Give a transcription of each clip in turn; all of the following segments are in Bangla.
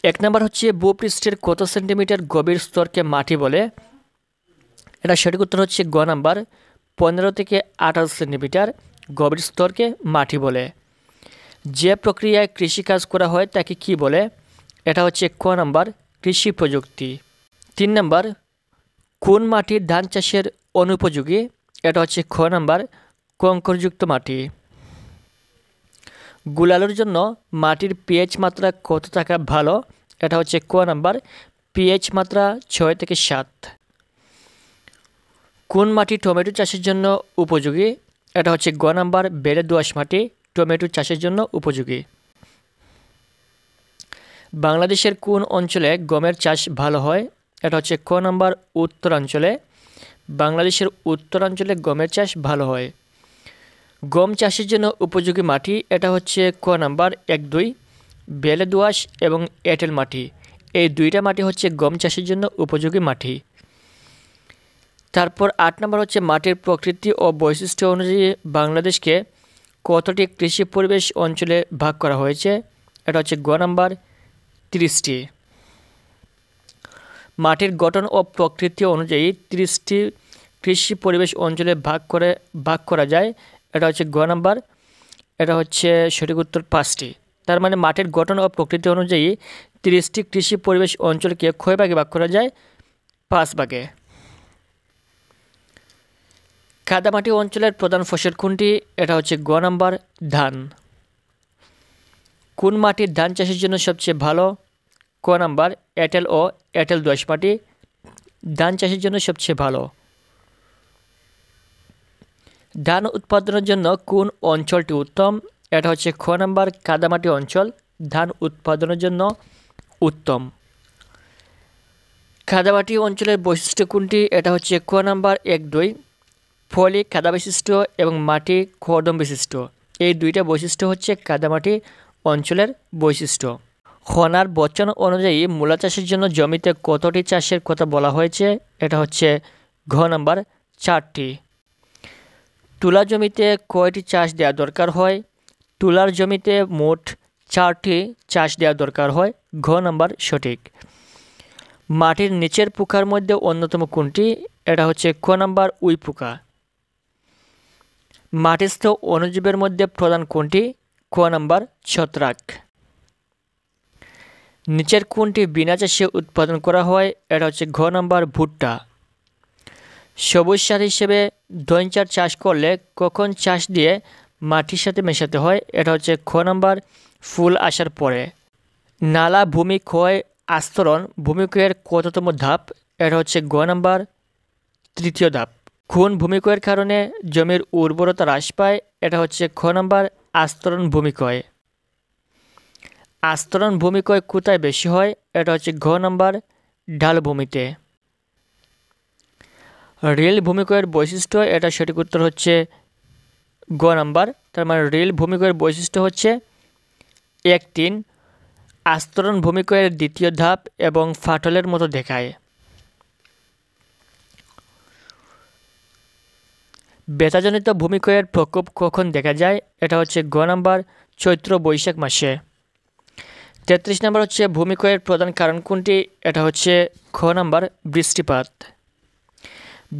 এক নম্বর হচ্ছে ভূপৃষ্ঠের কত সেন্টিমিটার গভীর স্তরকে মাটি বলে? এটা সঠিক উত্তর হচ্ছে গ নাম্বার 15 থেকে 18 সেন্টিমিটার গভীর স্তরকে মাটি বলে। যে প্রক্রিয়ায় কৃষিকাজ করা হয় তাকে কি বলে? এটা হচ্ছে ক নাম্বার কৃষি প্রযুক্তি। 3 নাম্বার কোন মাটি ধান চাষের অনুপযোগী? এটা হচ্ছে খ নাম্বার কংকরযুক্ত মাটি। গুলালের জন্য মাটির পিএইচ মাত্রা কত থাকা ভালো? এটা হচ্ছে ক নাম্বার পিএইচ মাত্রা 6 থেকে 7। কোন মাটি টমেটো চাষের জন্য উপযোগী? এটা হচ্ছে গ নাম্বার বেলে দোআঁশ মাটি টমেটো চাষের জন্য উপযোগী। বাংলাদেশের কোন অঞ্চলে গমের চাষ ভালো হয়? এটা হচ্ছে ক নাম্বার উত্তরাঞ্চলে। বাংলাদেশের উত্তরাঞ্চলে গমের চাষ ভালো হয়। গম চাষের জন্য উপযোগী মাটি এটা হচ্ছে ক নাম্বার 1-2 বেলে দোআঁশ এবং এঁটেল মাটি। এই দুইটা মাটি হচ্ছে গম চাষের জন্য উপযোগী মাটি। তারপর 8 নম্বর হচ্ছে মাটির প্রকৃতি ও বৈশিষ্ট্য অনুযায়ী বাংলাদেশকে কতটি কৃষি পরিবেশ অঞ্চলে ভাগ করা হয়েছে? এটা হচ্ছে গ নাম্বার 30টি। মাটির গঠন ও প্রকৃতি অনুযায়ী 30টি কৃষি পরিবেশ অঞ্চলে ভাগ করা যায়। এটা হচ্ছে গ নাম্বার। এটা হচ্ছে সঠিক উত্তর 5টি। তার মানে মাটির গঠন ও প্রকৃতি অনুযায়ী 30টি কৃষি পরিবেশ অঞ্চলকে কয় ভাগে ভাগ করা যায়? 5 ভাগে। কাদামাটি অঞ্চলের প্রধান ফসল কোনটি? এটা হচ্ছে গ নাম্বার ধান। কোন মাটির ধান চাষের জন্য সবচেয়ে ভালো? ক নাম্বার এঁটেল ও এঁটেল দোআঁশ মাটি ধান চাষের জন্য সবচেয়ে ভালো। ধান উৎপাদনের জন্য কোন অঞ্চলটি উত্তম? এটা হচ্ছে খ নাম্বার কাদামাটি অঞ্চল ধান উৎপাদনের জন্য উত্তম। কাদামাটি অঞ্চলের বৈশিষ্ট্য কোনটি? এটা হচ্ছে ক নাম্বার 1-2 ফলি কাদা বিশিষ্ট এবং মাটি কর্দম বিশিষ্ট। এই দুইটা বৈশিষ্ট্য হচ্ছে কাদামাটি অঞ্চলের বৈশিষ্ট্য। খনার বচন অনুযায়ী মূলা চাষের জন্য জমিতে কতটি চাষের কথা বলা হয়েছে? এটা হচ্ছে ঘ নাম্বার 4টি। তুলা জমিতে কয়টি চাষ দেওয়া দরকার হয়? তুলার জমিতে মোট 4টি চাষ দেওয়া দরকার হয়। ঘ নাম্বার সঠিক। মাটির নিচের পোকার মধ্যে অন্যতম কোনটি? এটা হচ্ছে ক নাম্বার উই পোকা। মাটিস্থ অণুজীবের মধ্যে প্রধান কোনটি? ক নাম্বার ছত্রাক। নিচের কোনটি বিনা চাষে উৎপাদন করা হয়? এটা হচ্ছে ঘ নাম্বার ভুট্টা। সবুজ সার হিসেবে দইঞ্চার চাষ করলে কখন চাষ দিয়ে মাটির সাথে মেশাতে হয়? এটা হচ্ছে খ নাম্বার ফুল আসার পরে। নালা ভূমি ক্ষয় আস্তরণ ভূমিক্ষয়ের কততম ধাপ? এটা হচ্ছে গ নাম্বার 3য় ধাপ। কোন ভূমিক্ষয়ের কারণে জমির উর্বরতা হ্রাস পায়? এটা হচ্ছে খ নাম্বার আস্তরণ ভূমিক্ষয়। আস্তরণ ভূমিক্ষয় কোথায় বেশি হয়? এটা হচ্ছে ঘ নাম্বার ঢালভূমিতে। রেল ভূমিক্ষয়ের বৈশিষ্ট্য এটা সঠিক উত্তর হচ্ছে গ নাম্বার। তার মানে রেল ভূমিক্ষয়ের বৈশিষ্ট্য হচ্ছে 1-3 আস্তরণ ভূমিক্ষয়ের 2য় ধাপ এবং ফাটলের মতো দেখায়। বেতাজনিত ভূমিক্ষয়ের প্রকোপ কখন দেখা যায়? এটা হচ্ছে গ নাম্বার চৈত্র বৈশাখ মাসে। 33 নম্বর হচ্ছে ভূমিক্ষয়ের প্রধান কারণ কোনটি? এটা হচ্ছে খ নাম্বার বৃষ্টিপাত।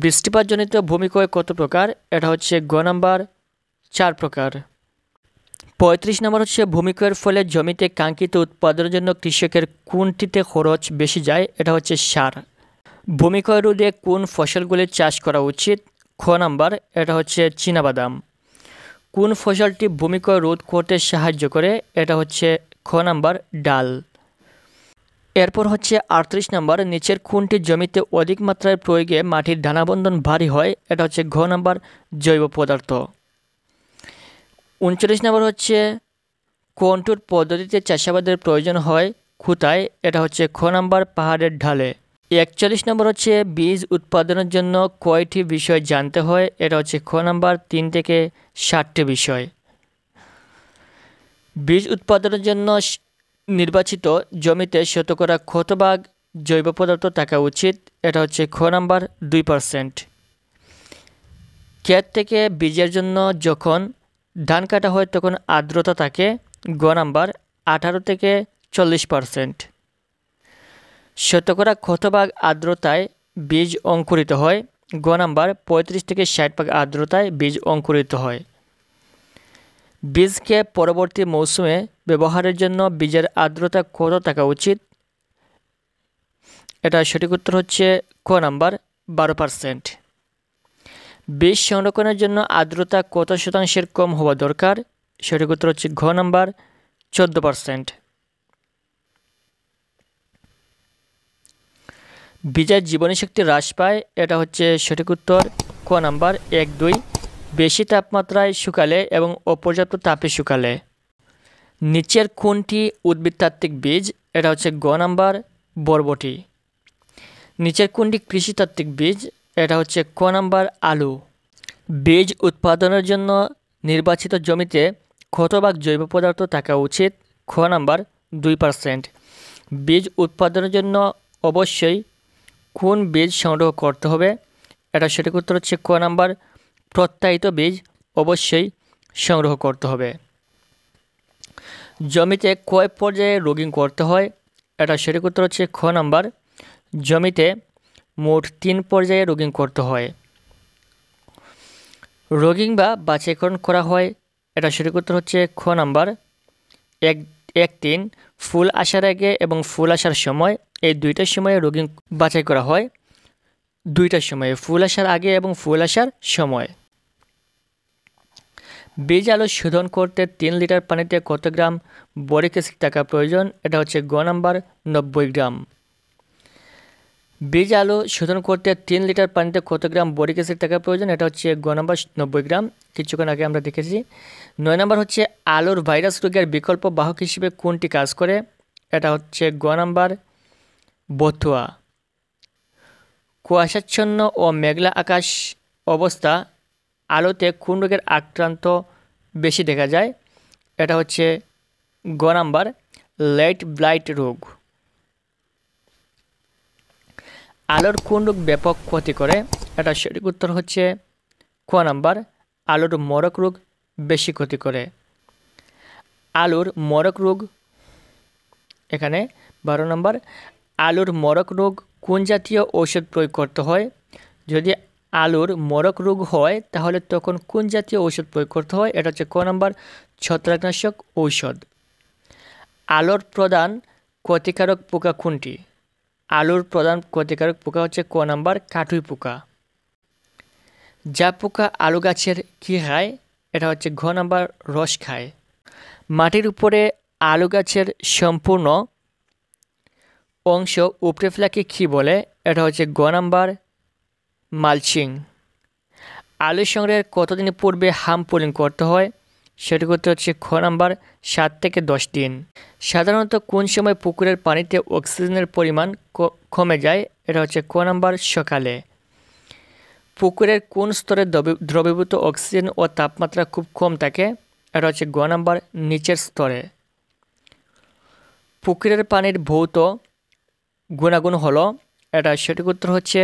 বৃষ্টিপাতজনিত ভূমিক্ষয় কত প্রকার? এটা হচ্ছে গ নাম্বার 4 প্রকার। 35 নম্বর হচ্ছে ভূমিক্ষয়ের ফলে জমিতে কাঙ্ক্ষিত উৎপাদনের জন্য কৃষকের কোনটিতে খরচ বেশি যায়? এটা হচ্ছে সার। ভূমিক্ষয় রোধে কোন ফসলগুলির চাষ করা উচিত? খ নাম্বার এটা হচ্ছে চীনাবাদাম। কোন ফসলটি ভূমিক্ষয় রোধ করতে সাহায্য করে? এটা হচ্ছে খ নাম্বার ডাল। এরপর হচ্ছে 38 নম্বর নিচের কোনটি জমিতে অধিক মাত্রায় প্রয়োগে মাটির দানাবন্ধন ভারী হয়? এটা হচ্ছে ঘ নাম্বার জৈব পদার্থ। 39 নম্বর হচ্ছে কোনটোর পদ্ধতিতে চাষাবাদের প্রয়োজন হয় কোথায়? এটা হচ্ছে খ নাম্বার পাহাড়ের ঢালে। 41 নম্বর হচ্ছে বীজ উৎপাদনের জন্য কয়টি বিষয় জানতে হয়? এটা হচ্ছে খ নাম্বার 3 থেকে 7টি বিষয়। বীজ উৎপাদনের জন্য নির্বাচিত জমিতে শতকরা কত ভাগ জৈব পদার্থ থাকা উচিত? এটা হচ্ছে খ নাম্বার 2%। ক্ষেত থেকে বীজের জন্য যখন ধান কাটা হয় তখন আর্দ্রতা থাকে গ নাম্বার 18 থেকে 40%। শতকরা কত ভাগ আর্দ্রতায় বীজ অঙ্কুরিত হয়? গ নাম্বার 35 থেকে 60 ভাগ আর্দ্রতায় বীজ অঙ্কুরিত হয়। বীজকে পরবর্তী মৌসুমে ব্যবহারের জন্য বীজের আর্দ্রতা কত থাকা উচিত? এটা সঠিক উত্তর হচ্ছে ক নাম্বার 12%। বীজ সংরক্ষণের জন্য আর্দ্রতা কত শতাংশের কম হওয়া দরকার? সঠিক উত্তর হচ্ছে ঘ নাম্বার 14%। বীজের জীবনীশক্তি হ্রাস পায়, এটা হচ্ছে সঠিক উত্তর ক নাম্বার 1-2, বেশি তাপমাত্রায় শুকালে এবং অপর্যাপ্ত তাপে শুকালে। নিচের কোনটি উদ্ভিদতাত্ত্বিক বীজ? এটা হচ্ছে গ নাম্বার বরবটি। নিচের কোনটি কৃষিতাত্ত্বিক বীজ? এটা হচ্ছে ক নাম্বার আলু। বীজ উৎপাদনের জন্য নির্বাচিত জমিতে কত ভাগ জৈব পদার্থ থাকা উচিত? খ নাম্বার 2%। বীজ উৎপাদনের জন্য অবশ্যই কোন বীজ সংগ্রহ করতে হবে? এটা সঠিক উত্তর হচ্ছে ক নাম্বার প্রত্যায়িত বীজ অবশ্যই সংগ্রহ করতে হবে। জমিতে কয় পর্যায়ে রোগিং করতে হয়? এটা সঠিক উত্তর হচ্ছে খ নাম্বার জমিতে মোট 3 পর্যায়ে রোগিং করতে হয়। রোগিং বা বাছাইকরণ করা হয়, এটা সঠিক উত্তর হচ্ছে খ নাম্বার 1-3। ফুল আসার আগে এবং ফুল আসার সময়, এই দুইটার সময়ে রোগিং বাছাই করা হয়। দুইটার সময়ে, ফুল আসার আগে এবং ফুল আসার সময়। বীজ আলু শোধন করতে 3 লিটার পানিতে কত গ্রাম বরিক অ্যাসিড থাকা প্রয়োজন? এটা হচ্ছে গ নাম্বার 90 গ্রাম। বীজ আলু শোধন করতে 3 লিটার পানিতে কত গ্রাম বরিক অ্যাসিড থাকা প্রয়োজন? এটা হচ্ছে গ নাম্বার 90 গ্রাম, কিছুক্ষণ আগে আমরা দেখেছি। 9 নাম্বার হচ্ছে আলুর ভাইরাস রোগের বিকল্প বাহক হিসেবে কোনটি কাজ করে? এটা হচ্ছে গ নাম্বার বথুয়া। কুয়াশাচ্ছন্ন ও মেঘলা আকাশ অবস্থা আলুতে কোন রোগের আক্রান্ত বেশি দেখা যায়? এটা হচ্ছে গ নাম্বার লেট ব্লাইট রোগ। আলুর কোন রোগ ব্যাপক ক্ষতি করে? এটা সঠিক উত্তর হচ্ছে ক নাম্বার আলুর মরক রোগ বেশি ক্ষতি করে। আলুর মরক রোগ, এখানে 12 নম্বর, আলুর মরক রোগ কোন জাতীয় ঔষধ প্রয়োগ করতে হয়? যদি আলুর মরক রোগ হয় তাহলে তখন কোন জাতীয় ঔষধ প্রয়োগ করতে হয়? এটা হচ্ছে ক নাম্বার ছত্রাকনাশক ঔষধ। আলুর প্রধান ক্ষতিকারক পোকা কোনটি? আলুর প্রধান ক্ষতিকারক পোকা হচ্ছে ক নাম্বার কাটুই পোকা। যা পোকা আলু গাছের কী খায়? এটা হচ্ছে ঘ নাম্বার রস খায়। মাটির উপরে আলু গাছের সম্পূর্ণ অংশ উপড়ে ফেলাকে কী বলে? এটা হচ্ছে গ নাম্বার মালচিং। আলু সংগ্রহের কতদিন পূর্বে হাম পোলিং করতে হয়? সেটি করতে হচ্ছে খ নাম্বার 7 থেকে 10 দিন। সাধারণত কোন সময় পুকুরের পানিতে অক্সিজেনের পরিমাণ কমে যায়? এটা হচ্ছে ক নাম্বার সকালে। পুকুরের কোন স্তরে দ্রবীভূত অক্সিজেন ও তাপমাত্রা খুব কম থাকে? এটা হচ্ছে গ নাম্বার নিচের স্তরে। পুকুরের পানির ভৌত গুণাগুণ হলো, এটা সঠিক উত্তর হচ্ছে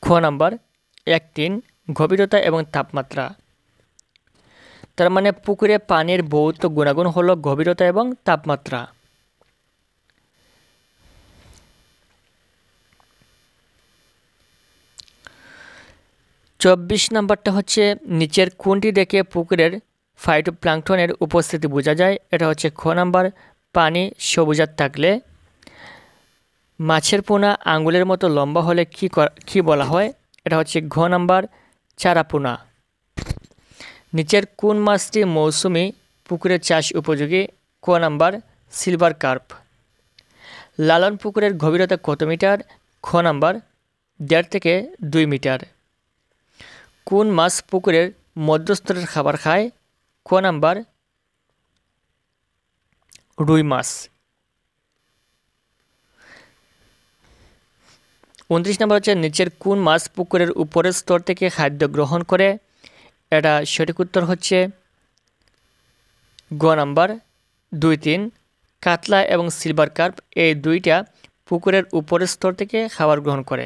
খ নাম্বার 1-3 গভীরতা এবং তাপমাত্রা। তার মানে পুকুরে পানির ভৌত গুণাগুণ হলো গভীরতা এবং তাপমাত্রা। চব্বিশ নাম্বারটা হচ্ছে নিচের কোনটি দেখে পুকুরের ফাইটোপ্লাঙ্কটনের উপস্থিতি বোঝা যায়? এটা হচ্ছে খ নাম্বার পানি সবুজাত থাকলে। মাছের পোনা আঙ্গুলের মতো লম্বা হলে কি বলা হয়? এটা হচ্ছে ঘ নাম্বার চারাপোনা। নিচের কোন মাছটি মৌসুমি পুকুরের চাষ উপযোগী? ক নাম্বার সিলভার কার্প। লালন পুকুরের গভীরতা কত মিটার? খ নাম্বার 1.5 থেকে 2 মিটার। কোন মাছ পুকুরের মধ্যস্তরের খাবার খায়? ক নাম্বার রুই মাছ। 29 নম্বর হচ্ছে নিচের কোন মাছ পুকুরের উপরের স্তর থেকে খাদ্য গ্রহণ করে? এটা সঠিক উত্তর হচ্ছে গ নাম্বার 2-3 কাতলা এবং সিলভার কার্প, এই দুইটা পুকুরের উপরের স্তর থেকে খাবার গ্রহণ করে,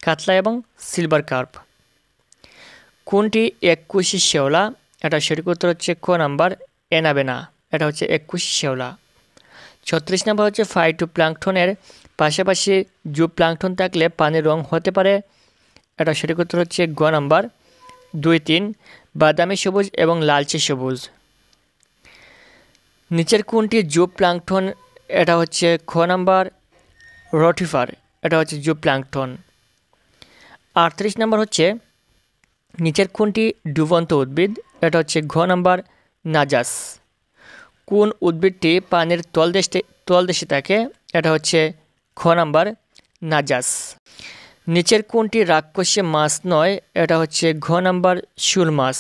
কাতলা এবং সিলভার কার্প। কোনটি এককুশি শেওলা? এটা সঠিক উত্তর হচ্ছে ক নাম্বার এনাবেনা, এটা হচ্ছে এককুশি শেওলা। 36 নম্বর হচ্ছে ফাইটোপ্ল্যাঙ্কটনের পাশাপাশি জুপ্ল্যাঙ্কটন থাকলে পানির রং হতে পারে, এটা সঠিক উত্তর হচ্ছে গ নাম্বার 2, 3 বাদামি সবুজ এবং লালচে সবুজ। নিচের কোনটি জুপ্ল্যাঙ্কটন, এটা হচ্ছে খ নাম্বার রটিফার, এটা হচ্ছে জুপ্ল্যাঙ্কটন। 38 নম্বর হচ্ছে নিচের কোনটি ডুবন্ত উদ্ভিদ, এটা হচ্ছে ঘ নাম্বার নাজাস। কোন উদ্ভিদটি পানির তলদেশে থাকে, এটা হচ্ছে খ নাম্বার নাজাস। নিচের কোনটি রাক্ষসী মাছ নয়, এটা হচ্ছে ঘ নাম্বার শূল মাছ।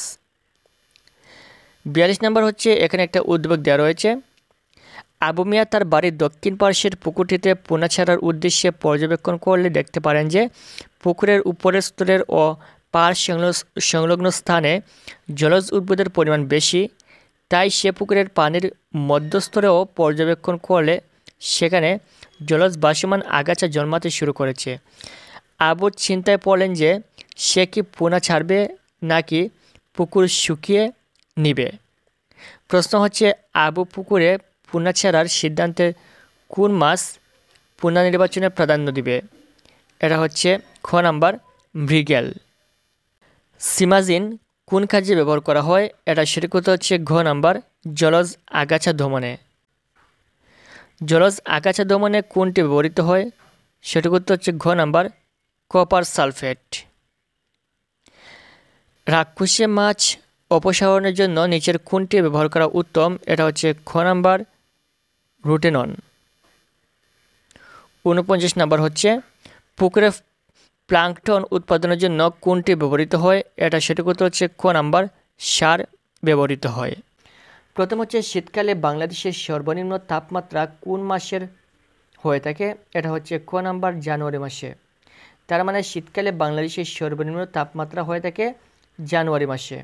42 নম্বর হচ্ছে এখানে একটা উদ্বেগ দেওয়া রয়েছে। আবু মিয়া তার বাড়ির দক্ষিণ পার্শ্বের পুকুরটিতে পোনা ছাড়ার উদ্দেশ্যে পর্যবেক্ষণ করলে দেখতে পারেন যে পুকুরের উপরের স্তরের ও পার সংলগ্ন স্থানে জলজ উদ্ভিদের পরিমাণ বেশি, তাই সে পুকুরের পানির মধ্যস্তরেও পর্যবেক্ষণ করলে সেখানে জলজ ভাসমান আগাছা জন্মাতে শুরু করেছে। আবু চিন্তায় পড়লেন যে সে কি পোনা ছাড়বে নাকি পুকুর শুকিয়ে নিবে। প্রশ্ন হচ্ছে আবু পুকুরে পোনা ছাড়ার সিদ্ধান্তে কোন মাছ পোনা নির্বাচনে প্রাধান্য দিবে, এটা হচ্ছে খ নাম্বার মৃগেল। সিমাজিন কোন কাজে ব্যবহার করা হয়, এটা সঠিক উত্তর হচ্ছে ঘ নাম্বার জলজ আগাছা দমনে। জলজ আগাছা দমনে কোনটি ব্যবহৃত হয়, সঠিক উত্তর হচ্ছে ঘ নাম্বার কপার সালফেট। রাক্ষসী মাছ অপসারণের জন্য নিচের কোনটি ব্যবহার করা উত্তম, এটা হচ্ছে খ নাম্বার রুটেনন। 49 নম্বর হচ্ছে পুকুরে প্লাঙ্কটন উৎপাদনের জন্য কোনটি ব্যবহৃত হয়, এটা সঠিক উত্তর হচ্ছে খ নাম্বার সার ব্যবহৃত হয়। প্রথম হচ্ছে শীতকালে বাংলাদেশের সর্বনিম্ন তাপমাত্রা কোন মাসের হয়ে থাকে, এটা হচ্ছে খ নাম্বার জানুয়ারি মাসে। তার মানে শীতকালে বাংলাদেশের সর্বনিম্ন তাপমাত্রা হয়ে থাকে জানুয়ারি মাসে।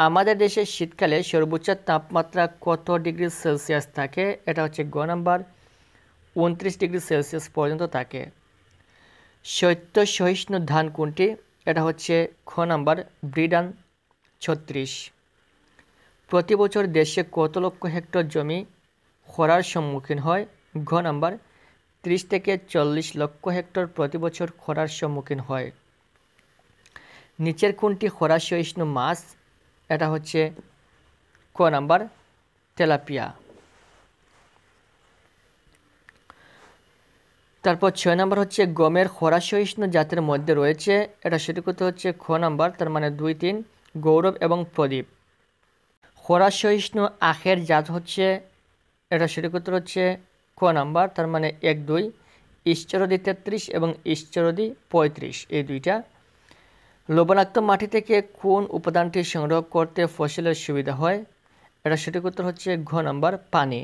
আমাদের দেশে শীতকালে সর্বোচ্চ তাপমাত্রা কত ডিগ্রি সেলসিয়াস থাকে, এটা হচ্ছে গ নাম্বার 29 ডিগ্রি সেলসিয়াস পর্যন্ত থাকে। শৈত্য সহিষ্ণু ধান কোনটি, এটা হচ্ছে খ নাম্বার ব্রিডান 36। প্রতি বছর দেশে কত লক্ষ হেক্টর জমি খরার সম্মুখীন হয়, ঘ নাম্বার 30 থেকে 40 লক্ষ হেক্টর প্রতি বছর খরার সম্মুখীন হয়। নিচের কোনটি খরা সহিষ্ণু মাছ, এটা হচ্ছে ক নাম্বার তেলাপিয়া। তারপর 6 নাম্বার হচ্ছে গমের খরা সহিষ্ণু জাতের মধ্যে রয়েছে, এটা সঠিক উত্তর হচ্ছে খ নাম্বার, তার মানে 2, 3 গৌরব এবং প্রদীপ। খরা সহিষ্ণু আখের জাত হচ্ছে, এটা সঠিক উত্তর হচ্ছে খ নাম্বার, তার মানে 1, 2 ঈশ্বরদী 33 এবং ঈশ্বরদী 35, এই দুইটা। লবণাক্ত মাটি থেকে কোন উপাদানটি সংগ্রহ করতে ফসলের সুবিধা হয়, এটা সঠিক উত্তর হচ্ছে ঘ নাম্বার পানি।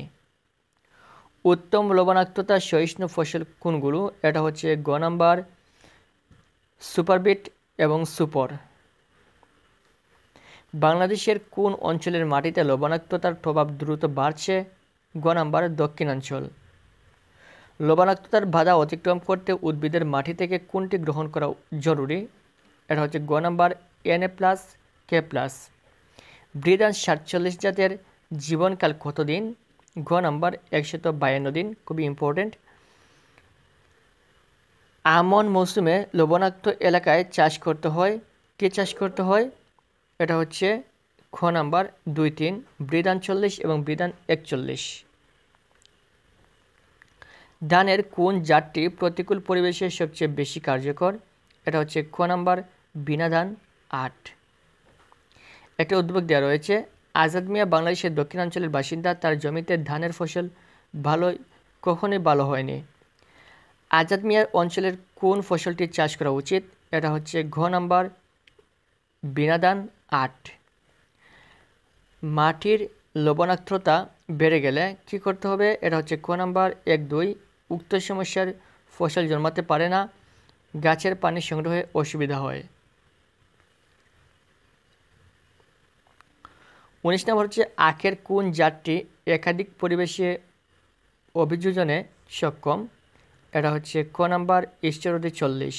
উত্তম লবণাক্ততা সহিষ্ণু ফসল কোনগুলো, এটা হচ্ছে গ নাম্বার সুপারবিট এবং সুপর। বাংলাদেশের কোন অঞ্চলের মাটিতে লবণাক্ততার প্রভাব দ্রুত বাড়ছে, গ নাম্বার দক্ষিণাঞ্চল। লবণাক্ততার বাধা অতিক্রম করতে উদ্ভিদের মাটি থেকে কোনটি গ্রহণ করা জরুরি, এটা হচ্ছে গ নাম্বার Na+K+। ব্রিডান 47 জাতের জীবনকাল কতদিন, ঘ নাম্বার 152 দিন, খুবই ইম্পর্টেন্ট। আমন মৌসুমে লবণাক্ত এলাকায় চাষ করতে হয়, কে চাষ করতে হয়, এটা হচ্ছে খ নাম্বার 2, 3 ব্রিডান 40 এবং ব্রিডান 41। ধানের কোন জাতটি প্রতিকূল পরিবেশে সবচেয়ে বেশি কার্যকর, এটা হচ্ছে খ নাম্বার বিনা ধান 8। একটা উদ্বেগ দেওয়া রয়েছে, আজাদ মিয়া বাংলাদেশের দক্ষিণাঞ্চলের বাসিন্দা, তার জমিতে ধানের ফসল কখনোই ভালো হয়নি। আজাদ মিয়ার অঞ্চলের কোন ফসলটি চাষ করা উচিত, এটা হচ্ছে ঘ নাম্বার বিনা ধান 8। মাটির লবণাক্ততা বেড়ে গেলে কি করতে হবে, এটা হচ্ছে ক নাম্বার 1, 2 উক্ত সমস্যার ফসল জন্মাতে পারে না, গাছের পানি সংগ্রহে অসুবিধা হয়। 19 নম্বর হচ্ছে আখের কোন জাতটি একাধিক পরিবেশে অভিযোজনে সক্ষম, এটা হচ্ছে ক নাম্বার ঈশ্বরদী 40।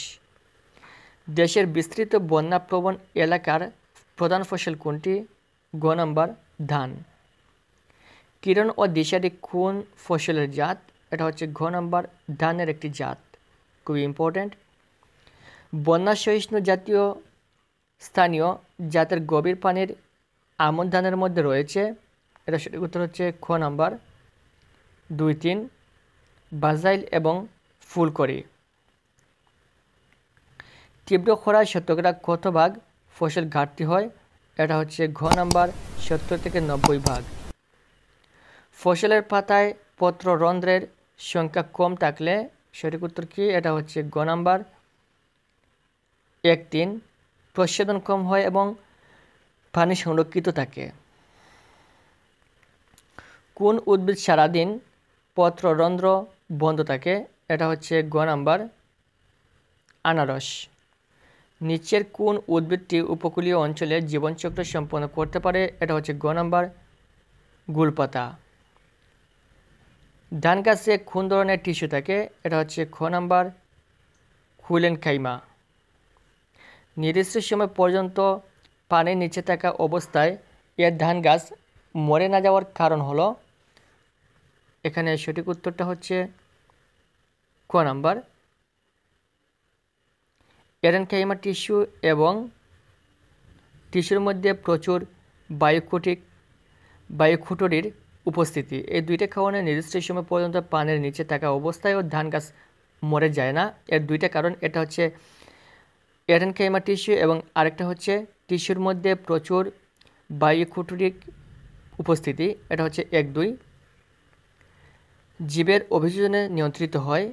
দেশের বিস্তৃত বন্যাপ্রবণ এলাকার প্রধান ফসল কোনটি, গ নাম্বার ধান। কিরণ ও দিশারি কোন ফসলের জাত? এটা হচ্ছে ঘ নাম্বার ধানের একটি জাত, খুবই ইম্পর্ট্যান্ট। বন্যা সহিষ্ণু জাতীয় স্থানীয় জাতের গভীর পানির আমন ধানের মধ্যে রয়েছে, এটা সঠিক উত্তর হচ্ছে খ নাম্বার 2, 3 বাজাইল এবং ফুলকড়ি। তীব্র খরায় শতকরা কত ভাগ ফসল ঘাটতি হয়? এটা হচ্ছে ঘ নাম্বার 70 থেকে 90 ভাগ। ফসলের পাতায় পত্ররন্ধ্রের সংখ্যা কম থাকলে সঠিক উত্তর কি? এটা হচ্ছে গ নাম্বার 1, 3 প্রচ্ছেদন কম হয় এবং পানি সংরক্ষিত থাকে। কোন উদ্ভিদ সারাদিন পত্ররন্ধ্র বন্ধ থাকে? এটা হচ্ছে গ নাম্বার আনারস। নিচের কোন উদ্ভিদটি উপকূলীয় অঞ্চলে জীবনচক্র সম্পন্ন করতে পারে? এটা হচ্ছে গ নাম্বার গুলপাতা। ধান গাছে কোন ধরনের টিস্যু থাকে? এটা হচ্ছে খ নাম্বার হুলেনকাইমা। নির্দিষ্ট সময় পর্যন্ত পানির নিচে থাকা অবস্থায় এর ধান গাছ মরে না যাওয়ার কারণ হলো, এখানে সঠিক উত্তরটা হচ্ছে ক নাম্বার এরেনকাইমা টিস্যু এবং টিস্যুর মধ্যে প্রচুর বায়ুকুটরির উপস্থিতি। এই দুইটা কারণে নির্দিষ্ট সময় পর্যন্ত পানির নিচে থাকা অবস্থায়ও ধান গাছ মরে যায় না। এর দুইটা কারণ, এটা হচ্ছে এরেনকাইমা টিস্যু এবং আরেকটা হচ্ছে টিস্যুর মধ্যে প্রচুর বায়ুকুটরির উপস্থিতি, এটা হচ্ছে 1, 2। জীবের অভিযোজনে নিয়ন্ত্রিত হয়,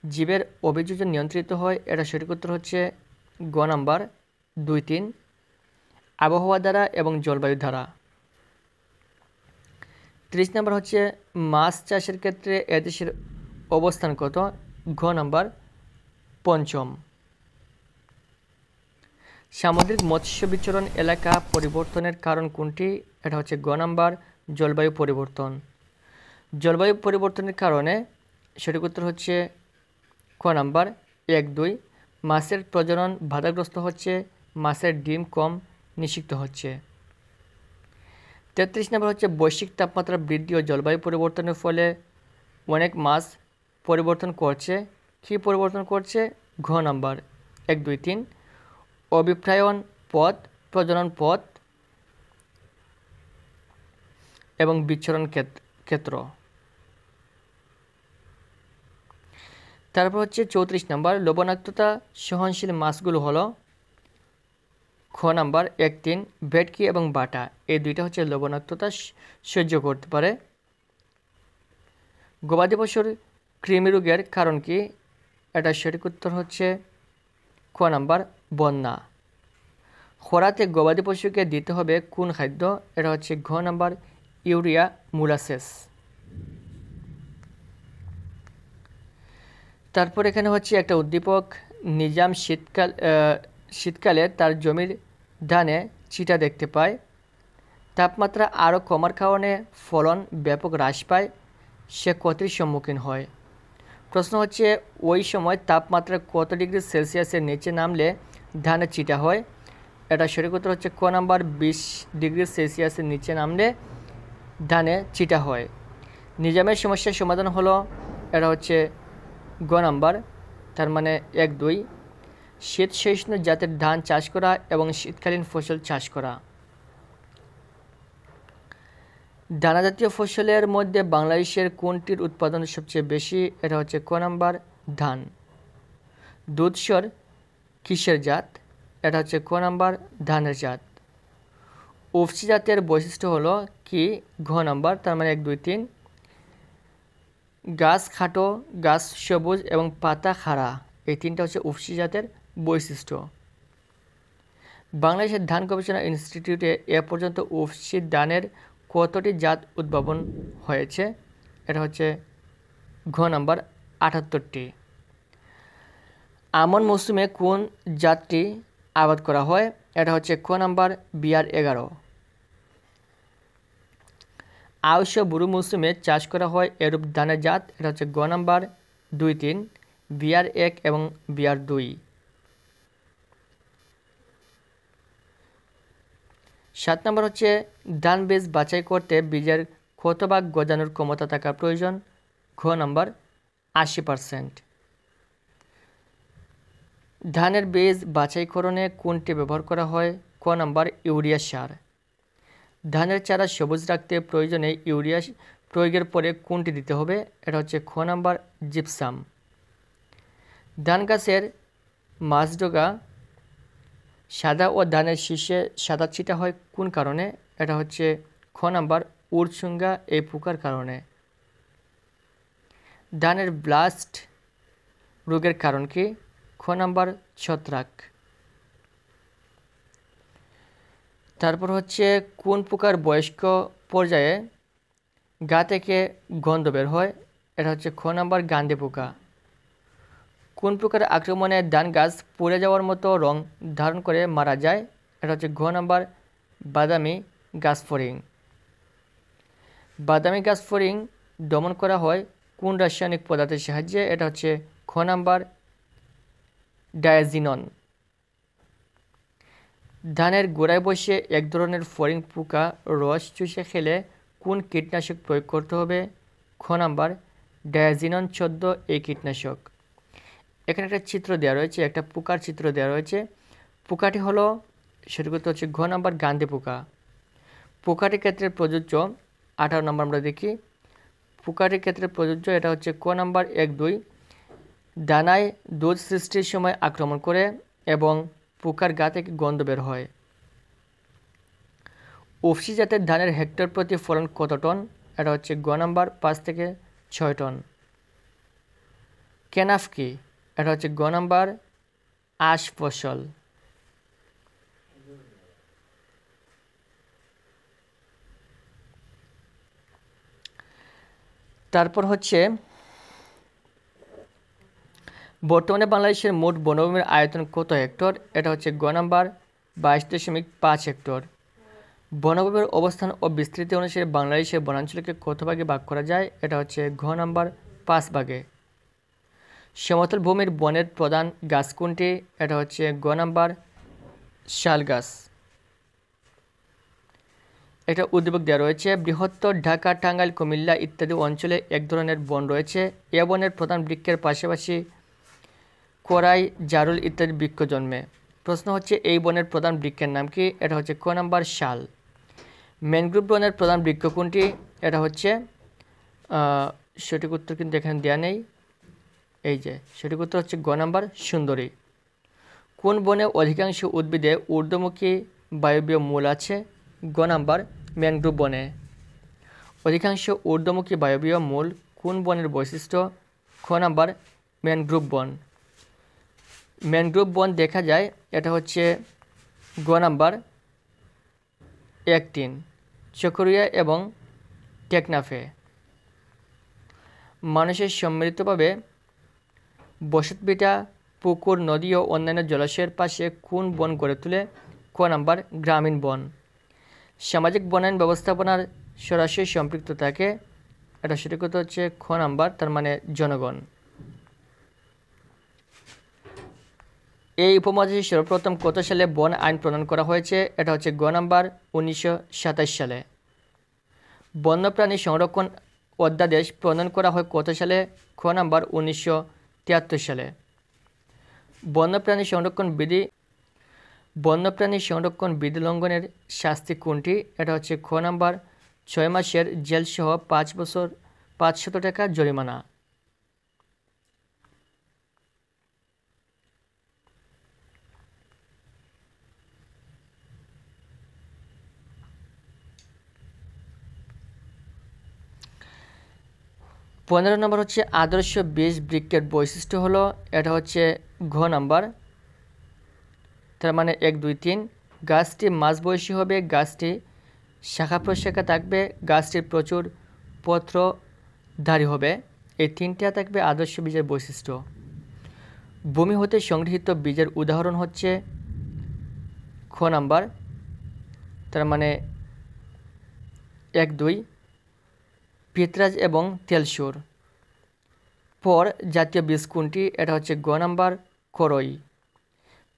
জীবের অভিযোজন নিয়ন্ত্রিত হয়, এটা সঠিক উত্তর হচ্ছে গ নাম্বার 2, 3 আবহাওয়া দ্বারা এবং জলবায়ু দ্বারা। 30 নম্বর হচ্ছে মাছ চাষের ক্ষেত্রে এদেশের অবস্থান কত? ঘ নাম্বার 5ম। সামুদ্রিক মৎস্য বিচরণ এলাকা পরিবর্তনের কারণ কোনটি? এটা হচ্ছে গ নাম্বার জলবায়ু পরিবর্তন। জলবায়ু পরিবর্তনের কারণে সঠিক উত্তর হচ্ছে ক নাম্বার 1, 2 মাছের প্রজনন বাধাগ্রস্ত হচ্ছে, মাছের ডিম কম নিষিক্ত হচ্ছে। 33 নম্বর হচ্ছে বৈশ্বিক তাপমাত্রা বৃদ্ধি ও জলবায়ু পরিবর্তনের ফলে অনেক মাছ পরিবর্তন করছে। কী পরিবর্তন করছে? ঘ নাম্বার 1, 2, 3 অভিপ্রায়ন পথ, প্রজনন পথ এবং বিচরণ ক্ষেত্র। তারপর হচ্ছে 34 নম্বর লবণাক্ততা সহনশীল মাছগুলো হলো খ নাম্বার 1, 3 ভেটকি এবং বাটা। এই দুইটা হচ্ছে লবণাক্ততা সহ্য করতে পারে। গবাদি পশুর কৃমি রোগের কারণ কি? এটা সঠিক উত্তর হচ্ছে খ নাম্বার বন্যা। খরাতে গবাদি পশুকে দিতে হবে কোন খাদ্য? এটা হচ্ছে ঘ নাম্বার ইউরিয়া মোলাসেস। তারপর এখানে হচ্ছে একটা উদ্দীপক, নিজাম শীতকালে তার জমির ধানে চিটা দেখতে পায়, তাপমাত্রা আরও কমার কারণে ফলন ব্যাপক হ্রাস পায়, সে ক্ষতির সম্মুখীন হয়। প্রশ্ন হচ্ছে ওই সময় তাপমাত্রা কত ডিগ্রি সেলসিয়াসের নিচে নামলে ধানে চিটা হয়? এটা সঠিক উত্তর হচ্ছে ক নাম্বার 20 ডিগ্রি সেলসিয়াসের নিচে নামলে ধানে চিটা হয়। নিজামের সমস্যার সমাধান হলো, এটা হচ্ছে গ নাম্বার, তার মানে 1, 2 শীত সহিষ্ণু জাতের ধান চাষ করা এবং শীতকালীন ফসল চাষ করা। দানাজাতীয় ফসলের মধ্যে বাংলাদেশের কোনটির উৎপাদন সবচেয়ে বেশি? এটা হচ্ছে ক নাম্বার ধান। দুধসর কিসের জাত? এটা হচ্ছে ক নাম্বার ধানের জাত। উফশি জাতের বৈশিষ্ট্য হলো কি? ঘ নাম্বার, তার মানে 1, 2, 3 গাছ খাটো, গাছ সবুজ এবং পাতা খাড়া। এই তিনটা হচ্ছে উফশি জাতের বৈশিষ্ট্য। বাংলাদেশের ধান গবেষণা ইনস্টিটিউটে এ পর্যন্ত উফশি ধানের কতটি জাত উদ্ভাবন হয়েছে? এটা হচ্ছে ঘ নাম্বার 78টি। আমন মৌসুমে কোন জাতটি আবাদ করা হয়? এটা হচ্ছে ক নাম্বার BR11। আউশ ও বুরু মৌসুমে চাষ করা হয় এরূপ ধানের জাত? এটা হচ্ছে গ নাম্বার 2, 3 BR1 এবং BR2। 7 নম্বর হচ্ছে ধান বীজ বাছাই করতে বীজের কত ভাগ গজানোর ক্ষমতা থাকা প্রয়োজন? ঘ নাম্বার 80%। ধানের বীজ বাছাইকরণে কোনটি ব্যবহার করা হয়? ক নাম্বার ইউরিয়া সার। ধানের চারা সবুজ রাখতে প্রয়োজনে ইউরিয়া প্রয়োগের পরে কোনটি দিতে হবে? এটা হচ্ছে খ নাম্বার জিপসাম। ধান গাছের মাঝডগা সাদা ও ধানের শীষে সাদা ছিটা হয় কোন কারণে? এটা হচ্ছে খ নাম্বার উড়চুঙ্গা এই পোকার কারণে। ধানের ব্লাস্ট রোগের কারণ কি? খ নাম্বার ছত্রাক। তারপর হচ্ছে কোন পোকার বয়স্ক পর্যায়ে গা থেকে গন্ধ বের হয়? এটা হচ্ছে খ নাম্বার গান্ধী পোকা। কোন প্রকার আক্রমণে ধান গাছ পুড়ে যাওয়ার মতো রং ধারণ করে মারা যায়? এটা হচ্ছে ঘ নাম্বার বাদামি গাছফড়িং। বাদামি গাছফড়িং দমন করা হয় কোন রাসায়নিক পদার্থের সাহায্যে? এটা হচ্ছে খ নাম্বার ডায়াজিনন। ধানের গোড়ায় বসে এক ধরনের ফড়িং পোকা রস চুষে খেলে কোন কীটনাশক প্রয়োগ করতে হবে? খ নাম্বার ডায়াজিনন 14 এই কীটনাশক। এখানে একটা চিত্র দেওয়া রয়েছে, একটা পোকার চিত্র দেওয়া রয়েছে। পোকাটি হলো, সঠিক উত্তর হচ্ছে ঘ নাম্বার গান্ধী পোকা। পোকাটির ক্ষেত্রে প্রযোজ্য 18 নম্বর আমরা দেখি। পোকাটির ক্ষেত্রে প্রযোজ্য এটা হচ্ছে ক নাম্বার 1-2। দানায় দুধ সৃষ্টির সময় আক্রমণ করে এবং পোকার গা থেকে গন্ধ বের হয়। উফশি জাতের ধানের হেক্টর প্রতি ফলন কত টন? এটা হচ্ছে গ নাম্বার 5 থেকে 6 টন। কেনাফ কি? এটা হচ্ছে গ নাম্বার আশ ফসল। তারপর হচ্ছে বর্তমানে বাংলাদেশের মোট বনভূমির আয়তন কত হেক্টর? এটা হচ্ছে গ নাম্বার 22.5 হেক্টর। বনভূমির অবস্থান ও বিস্তৃতি অনুসারে বাংলাদেশের বনাঞ্চলকে কত ভাগে ভাগ করা যায়? এটা হচ্ছে ঘ নাম্বার 5 ভাগে। সমতল ভূমির বনের প্রধান গাছ কোনটি? এটা হচ্ছে গ নাম্বার শাল গাছ। একটা উদ্ভিদ দেওয়া রয়েছে। বৃহত্তর ঢাকা, টাঙ্গাইল, কুমিল্লা ইত্যাদি অঞ্চলে এক ধরনের বন রয়েছে। এ বনের প্রধান বৃক্ষের পাশাপাশি করাই, জারুল ইত্যাদি বৃক্ষ জন্মে। প্রশ্ন হচ্ছে এই বনের প্রধান বৃক্ষের নাম কি? এটা হচ্ছে ক নাম্বার শাল। ম্যানগ্রোভ বনের প্রধান বৃক্ষ কোনটি? এটা হচ্ছে সঠিক উত্তর কিন্তু এখানে দেওয়া নেই। এই যে সঠিক উত্তর হচ্ছে গ নাম্বার সুন্দরী। কোন বনে অধিকাংশ উদ্ভিদে ঊর্ধ্বমুখী বায়বীয় মূল আছে? গ নাম্বার ম্যানগ্রোভ বনে। অধিকাংশ ঊর্ধ্বমুখী বায়বীয় মূল কোন বনের বৈশিষ্ট্য? খ নাম্বার ম্যানগ্রোভ বন। ম্যানগ্রোভ বন দেখা যায়, এটা হচ্ছে গ নাম্বার 1-3 চকরিয়া এবং টেকনাফে। মানুষের সম্মিলিতভাবে বসতভিটা, পুকুর, নদী ও অন্যান্য জলাশয়ের পাশে কোন বন গড়ে তোলে? ক নাম্বার গ্রামীণ বন। সামাজিক বনায়ন ব্যবস্থাপনার সরাসরি সম্পৃক্ত থাকে, এটা সঠিক উত্তর হচ্ছে খ নাম্বার, তার মানে জনগণ। এই উপমহাদেশে সর্বপ্রথম কত সালে বন আইন প্রণয়ন করা হয়েছে? এটা হচ্ছে গ নাম্বার 1927 সালে। বন্যপ্রাণী সংরক্ষণ অধ্যাদেশ প্রণয়ন করা হয় কত সালে? খ নাম্বার 1973 সালে। বন্যপ্রাণী সংরক্ষণ বিধি লঙ্ঘনের শাস্তি কোনটি? এটা হচ্ছে খ নাম্বার 6 মাসের জেলসহ 5 বছর 500 টাকা জরিমানা। পনেরো নম্বর হচ্ছে আদর্শ বীজ বৃক্ষের বৈশিষ্ট্য হলো, এটা হচ্ছে ঘ নাম্বার, তার মানে 1, 2, 3। গাছটি মাঝবয়সী হবে, গাছটি শাখা প্রশাখা থাকবে, গাছটির প্রচুর পত্রধারী হবে। এই 3টা থাকবে আদর্শ বীজের বৈশিষ্ট্য। ভূমি হতে সংগৃহীত বীজের উদাহরণ হচ্ছে খ নাম্বার, তার মানে 1, 2 পিতরাজ এবং তেলসুর। পর জাতীয় বীজ কোনটি? এটা হচ্ছে গ নাম্বার করই।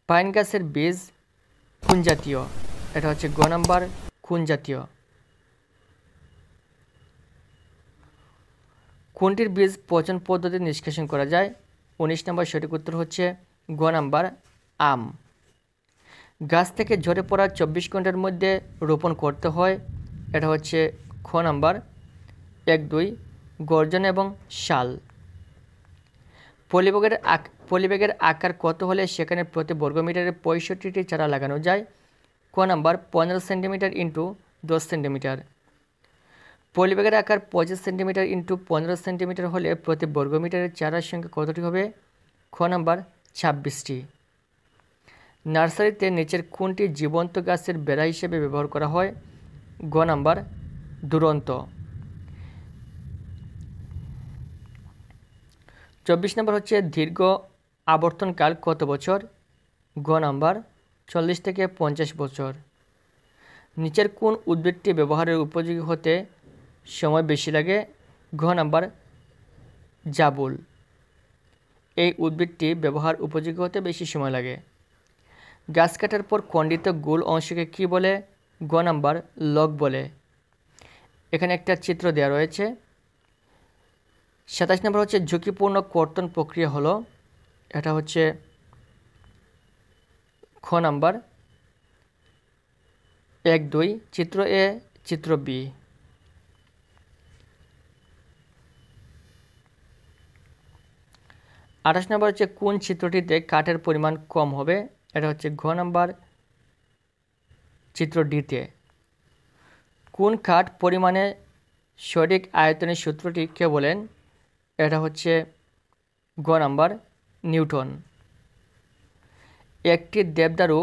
পাইন গাছের বীজ কোন জাতীয়? এটা হচ্ছে গ নাম্বার কোন জাতীয়। কোনটির বীজ পচন পদ্ধতি নিষ্কাশন করা যায়? 19 নম্বর সঠিক উত্তর হচ্ছে গ নাম্বার আম। গাছ থেকে ঝরে পড়া 24 ঘন্টার মধ্যে রোপণ করতে হয়, এটা হচ্ছে খ নাম্বার 1-2 গর্জন এবং শাল। পলিব্যাগের আকার কত হলে সেখানে প্রতি বর্গমিটারে 65টি চারা লাগানো যায়? ক নাম্বার 15 সেন্টিমিটার ইন্টু 10 সেন্টিমিটার। পলিব্যাগের আকার 25 সেন্টিমিটার ইন্টু 15 সেন্টিমিটার হলে প্রতি বর্গমিটারের চারার সংখ্যা কতটি হবে? খ নাম্বার 26টি। নার্সারিতে নিচের কোনটি জীবন্ত গাছের বেড়া হিসেবে ব্যবহার করা হয়? গ নাম্বার দুরন্ত। 24 নম্বর হচ্ছে দীর্ঘ আবর্তনকাল কত বছর? গ নাম্বার 40 থেকে 50 বছর। নিচের কোন উদ্ভিদটি ব্যবহারের উপযোগী হতে সময় বেশি লাগে? ঘ নাম্বার জাবুল। এই উদ্ভিদটি ব্যবহার উপযোগী হতে বেশি সময় লাগে। গাছ কাটার পর খণ্ডিত গোল অংশকে কি বলে? গ নাম্বার লগ বলে। এখানে একটা চিত্র দেওয়া রয়েছে। 27 নম্বর হচ্ছে ঝুঁকিপূর্ণ কর্তন প্রক্রিয়া হলো, এটা হচ্ছে খ নাম্বার 1-2 চিত্র এ চিত্র বি। 28 নম্বর হচ্ছে কোন চিত্রটিতে কাঠের পরিমাণ কম হবে? এটা হচ্ছে ঘ নাম্বার চিত্র ডিতে। কোন কাঠ পরিমাণে সঠিক আয়তনের সূত্রটি কে বলেন? এটা হচ্ছে গ নাম্বার নিউটন। একটি দেবদারু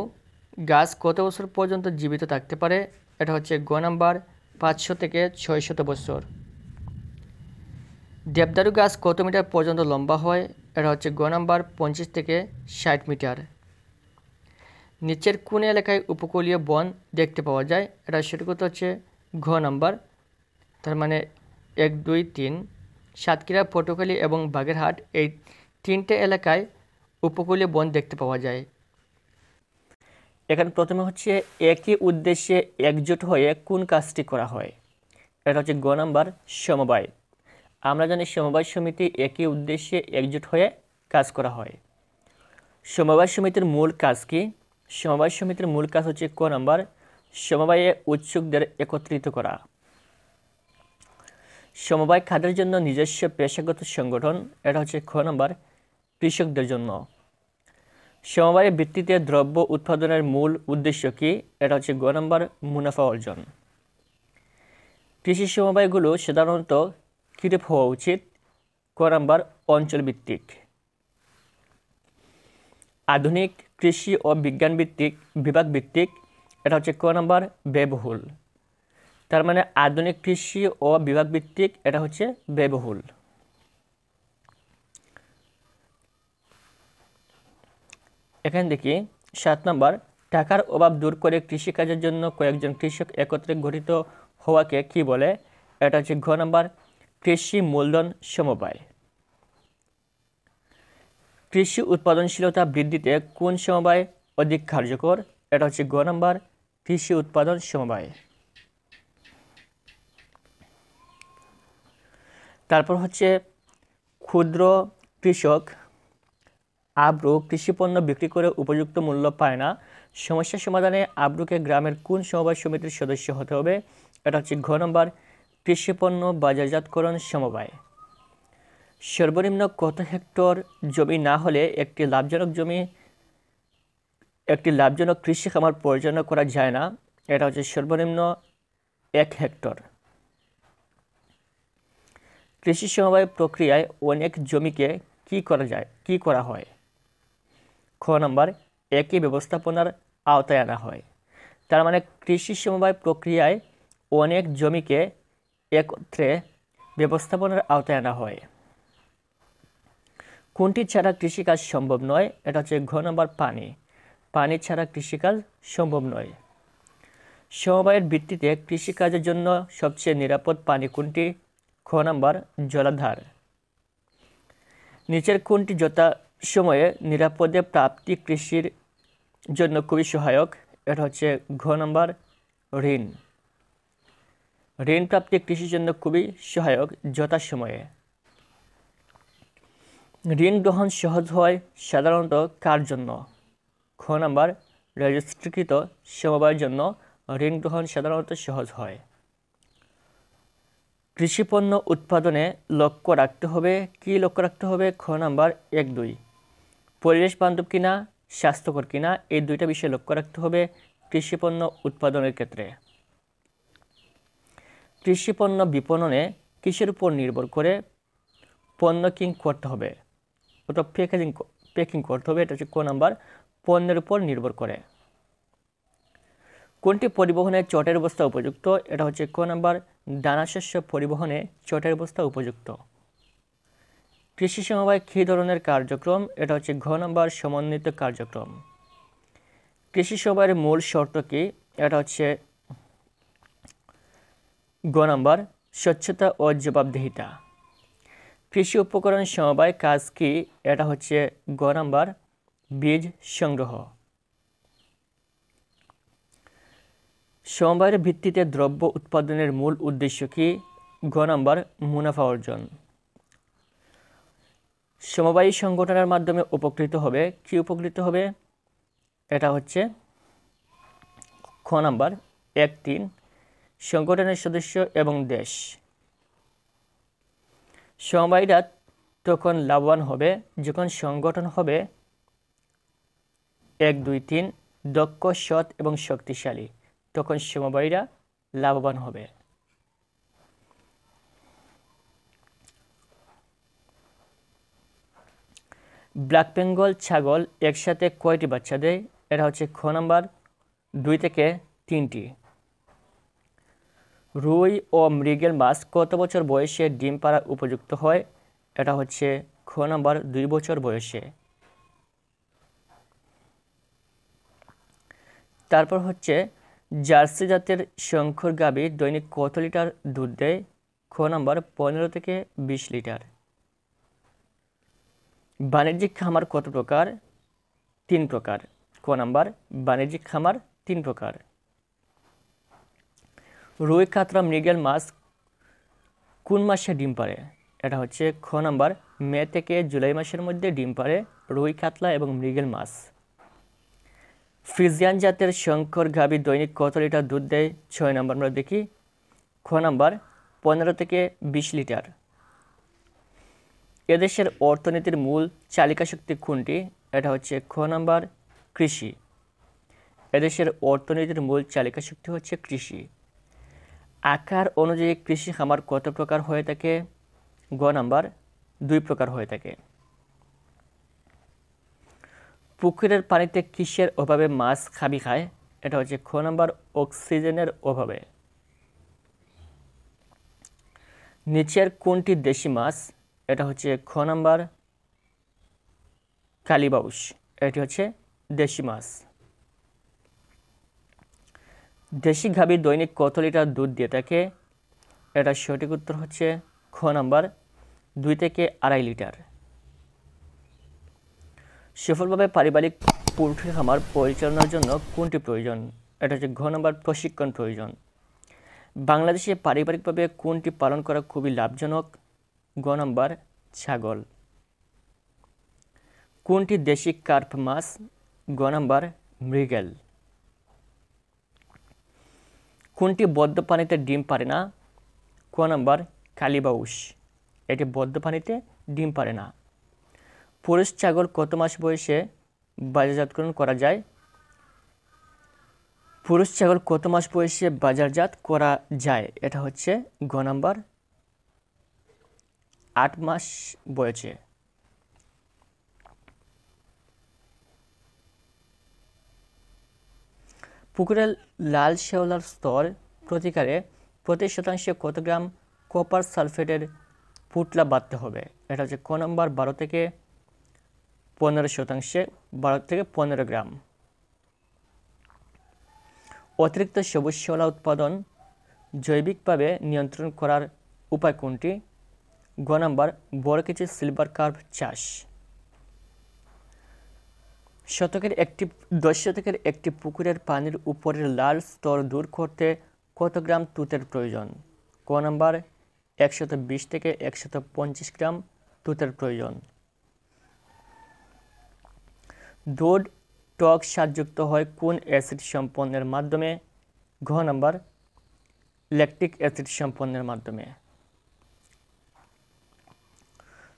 গাছ কত বছর পর্যন্ত জীবিত থাকতে পারে? এটা হচ্ছে গ নাম্বার 500 থেকে 600 বছর। দেবদারু গাছ কত মিটার পর্যন্ত লম্বা হয়? এটা হচ্ছে গ নাম্বার 25 থেকে 60 মিটার। নিচের কোন এলাকায় উপকূলীয় বন দেখতে পাওয়া যায়? এটা সঠিক উত্তর হচ্ছে ঘ নাম্বার, তার মানে 1, 2, 3 সাতক্ষীরা, পটুয়াখালী এবং বাগেরহাট, এই 3টে এলাকায় উপকূলীয় বন দেখতে পাওয়া যায়। এখানে প্রথমে হচ্ছে একই উদ্দেশ্যে একজোট হয়ে কোন কাজটি করা হয়? এটা হচ্ছে গ নাম্বার সমবায়। আমরা জানি সমবায় সমিতি একই উদ্দেশ্যে একজোট হয়ে কাজ করা হয়। সমবায় সমিতির মূল কাজ কি? সমবায় সমিতির মূল কাজ হচ্ছে ক নাম্বার সমবায়ে উৎসুকদের একত্রিত করা। সমবায় খাতের জন্য নিজস্ব পেশাগত সংগঠন, এটা হচ্ছে খ নাম্বার কৃষকদের জন্য। সমবায়ের ভিত্তিতে দ্রব্য উৎপাদনের মূল উদ্দেশ্য কি? এটা হচ্ছে গ নাম্বার মুনাফা অর্জন। কৃষি সমবায়গুলো সাধারণত কিরূপ হওয়া উচিত? ক নাম্বার অঞ্চলভিত্তিক। আধুনিক কৃষি ও বিজ্ঞান ভিত্তিক বিভাগ ভিত্তিক, এটা হচ্ছে ক নাম্বার ব্যয়বহুল। তার মানে আধুনিক কৃষি ও বিভাগ ভিত্তিক, এটা হচ্ছে ব্যয়বহুল। এখানে দেখি 7 নম্বর টাকার অভাব দূর করে কৃষিকাজের জন্য কয়েকজন কৃষক একত্রে গঠিত হওয়াকে কি বলে? এটা হচ্ছে ঘ নাম্বার কৃষি মূলধন সমবায়। কৃষি উৎপাদনশীলতা বৃদ্ধিতে কোন সমবায় অধিক কার্যকর? এটা হচ্ছে গ নাম্বার কৃষি উৎপাদন সমবায়। তারপর হচ্ছে ক্ষুদ্র কৃষক আব্রু কৃষিপণ্য বিক্রি করে উপযুক্ত মূল্য পায় না, সমস্যা সমাধানে আব্রুকে গ্রামের কোন সমবায় সমিতির সদস্য হতে হবে? এটা হচ্ছে ঘ নম্বর কৃষিপণ্য বাজারজাতকরণ সমবায়। সর্বনিম্ন কত হেক্টর জমি না হলে একটি লাভজনক কৃষি খামার পরিচালনা করা যায় না? এটা হচ্ছে সর্বনিম্ন 1 হেক্টর। কৃষি সমবায় প্রক্রিয়ায় অনেক জমিকে কি করা হয়? খ নাম্বার একই ব্যবস্থাপনার আওতায় আনা হয়। তার মানে কৃষি সমবায় প্রক্রিয়ায় অনেক জমিকে একত্রে ব্যবস্থাপনার আওতায় আনা হয়। কোনটি ছাড়া কৃষিকাজ সম্ভব নয়? এটা হচ্ছে ঘ নাম্বার পানি ছাড়া কৃষিকাজ সম্ভব নয়। সমবায়ের ভিত্তিতে কৃষিকাজের জন্য সবচেয়ে নিরাপদ পানি কোনটি? খ নাম্বার জলাধার। নিচের কোনটি যথাসময়ে নিরাপদে প্রাপ্তি কৃষির জন্য খুবই সহায়ক? এটা হচ্ছে ঘ নাম্বার ঋণ। ঋণ প্রাপ্তি কৃষির জন্য খুবই সহায়ক যথাসময়ে। ঋণ গ্রহণ সহজ হয় সাধারণত কার জন্য? খ নাম্বার রেজিস্ট্রিকৃত সমবায়ের জন্য ঋণ গ্রহণ সাধারণত সহজ হয়। কৃষিপণ্য উৎপাদনে লক্ষ্য রাখতে হবে, কি লক্ষ্য রাখতে হবে? খ নাম্বার 1-2 পরিবেশ বান্ধব কিনা, স্বাস্থ্যকর কিনা, এই দুইটা বিষয় লক্ষ্য রাখতে হবে কৃষিপণ্য উৎপাদনের ক্ষেত্রে। কৃষিপণ্য বিপণনে কিসের উপর নির্ভর করে পণ্য কিং করতে হবে? ওটা প্যাকিং করতে হবে, এটা হচ্ছে ক নাম্বার পণ্যের উপর নির্ভর করে। কোনটি পরিবহনে চটের বস্তা উপযুক্ত? এটা হচ্ছে ক নাম্বার দানাশস্য পরিবহনে চটের বস্তা উপযুক্ত। কৃষি সমবায় কী ধরনের কার্যক্রম? এটা হচ্ছে ঘ নাম্বার সমন্বিত কার্যক্রম। কৃষি সমবায়ের মূল শর্ত কি? এটা হচ্ছে গ নাম্বার স্বচ্ছতা ও জবাবদিহিতা। কৃষি উপকরণ সমবায় কাজ কি? এটা হচ্ছে গ নাম্বার বীজ সংগ্রহ। সমবায়ের ভিত্তিতে দ্রব্য উৎপাদনের মূল উদ্দেশ্য কি? গ নাম্বার মুনাফা অর্জন। সমবায়ী সংগঠনের মাধ্যমে উপকৃত হবে, কি উপকৃত হবে? এটা হচ্ছে খ নাম্বার 1-3 সংগঠনের সদস্য এবং দেশ। সমবায়ীরা তখন লাভবান হবে যখন সংগঠন হবে 1-2-3 দক্ষ, সৎ এবং শক্তিশালী, তখন সমবায়ীরা লাভবান হবে। ব্ল্যাক বেঙ্গল ছাগল একসাথে কয়টি বাচ্চা দেয়? এটা হচ্ছে খ নাম্বার 2-3টি। রুই ও মৃগেল মাছ কত বছর বয়সে ডিম পাড়ার উপযুক্ত হয়? এটা হচ্ছে খ নাম্বার 2 বছর বয়সে। তারপর হচ্ছে জার্সি জাতের শঙ্কর গাভী দৈনিক কত লিটার দুধ দেয়? খ নাম্বার 15-20 লিটার। বাণিজ্যিক খামার কত প্রকার? 3 প্রকার। ক নাম্বার বাণিজ্যিক খামার 3 প্রকার। রুই, কাতলা, মৃগেল মাছ কোন মাসে ডিম পাড়ে? এটা হচ্ছে খ নাম্বার মে থেকে জুলাই মাসের মধ্যে ডিম পাড়ে রুই, কাতলা এবং মৃগেল মাছ। ফ্রিজিয়ান জাতের শঙ্কর গাভী দৈনিক কত লিটার দুধ দেয়? 6 নাম্বার আমরা দেখি, খ নাম্বার 15-20 লিটার। এদেশের অর্থনীতির মূল চালিকা শক্তি কোনটি? এটা হচ্ছে খ নাম্বার কৃষি। এদেশের অর্থনীতির মূল চালিকা শক্তি হচ্ছে কৃষি। আকার অনুযায়ী কৃষি খামার কত প্রকার হয়ে থাকে? গ নাম্বার 2 প্রকার হয়ে থাকে। পুকুরের পানিতে কিসের অভাবে মাছ খাবি খায়? এটা হচ্ছে খ নাম্বার অক্সিজেনের অভাবে। নিচের কোনটি দেশি মাছ? এটা হচ্ছে খ নাম্বার কালীবাউস, এটি হচ্ছে দেশি মাছ। দেশি গাভী দৈনিক কত লিটার দুধ দিয়ে থাকে? এটা সঠিক উত্তর হচ্ছে খ নাম্বার 2-2.5 লিটার। সফলভাবে পারিবারিক পোল্ট্রি খামার পরিচালনার জন্য কোনটি প্রয়োজন? এটা হচ্ছে ঘ নাম্বার প্রশিক্ষণ প্রয়োজন। বাংলাদেশে পারিবারিকভাবে কোনটি পালন করা খুবই লাভজনক? গ নাম্বার ছাগল। কোনটি দেশি কার্প মাছ? গ নাম্বার মৃগেল। কোনটি বদ্ধ পানিতে ডিম পারে না? ক নাম্বার কালীবাউস, এটি বদ্ধ পানিতে ডিম পারে না। পুরুষ ছাগল কত মাস বয়সে বাজারজাতকরণ করা যায়? পুরুষ ছাগল কত মাস বয়সে বাজারজাত করা যায়? এটা হচ্ছে গ নাম্বার 8 মাস বয়সে। পুকুরের লাল শেওলার স্তর প্রতিকারে প্রতি শতাংশে কত গ্রাম কপার সালফেটের পুটলা বাঁধতে হবে? এটা হচ্ছে ক নাম্বার 12-15%, 12-15 গ্রাম। অতিরিক্ত সবুজ শেওলা উৎপাদন জৈবিকভাবে নিয়ন্ত্রণ করার উপায় কোনটি? গ নাম্বার বড়কিচি সিলভার কার্প চাষ। 10 শতকের একটি পুকুরের পানির উপরের লাল স্তর দূর করতে কত গ্রাম তুঁতের প্রয়োজন? ক নাম্বার 120-125 গ্রাম তুঁতের প্রয়োজন। দুধ টক স্বাদযুক্ত হয় কোন অ্যাসিড সম্পন্নের মাধ্যমে? ঘ নাম্বার ল্যাকটিক অ্যাসিড সম্পন্নের মাধ্যমে।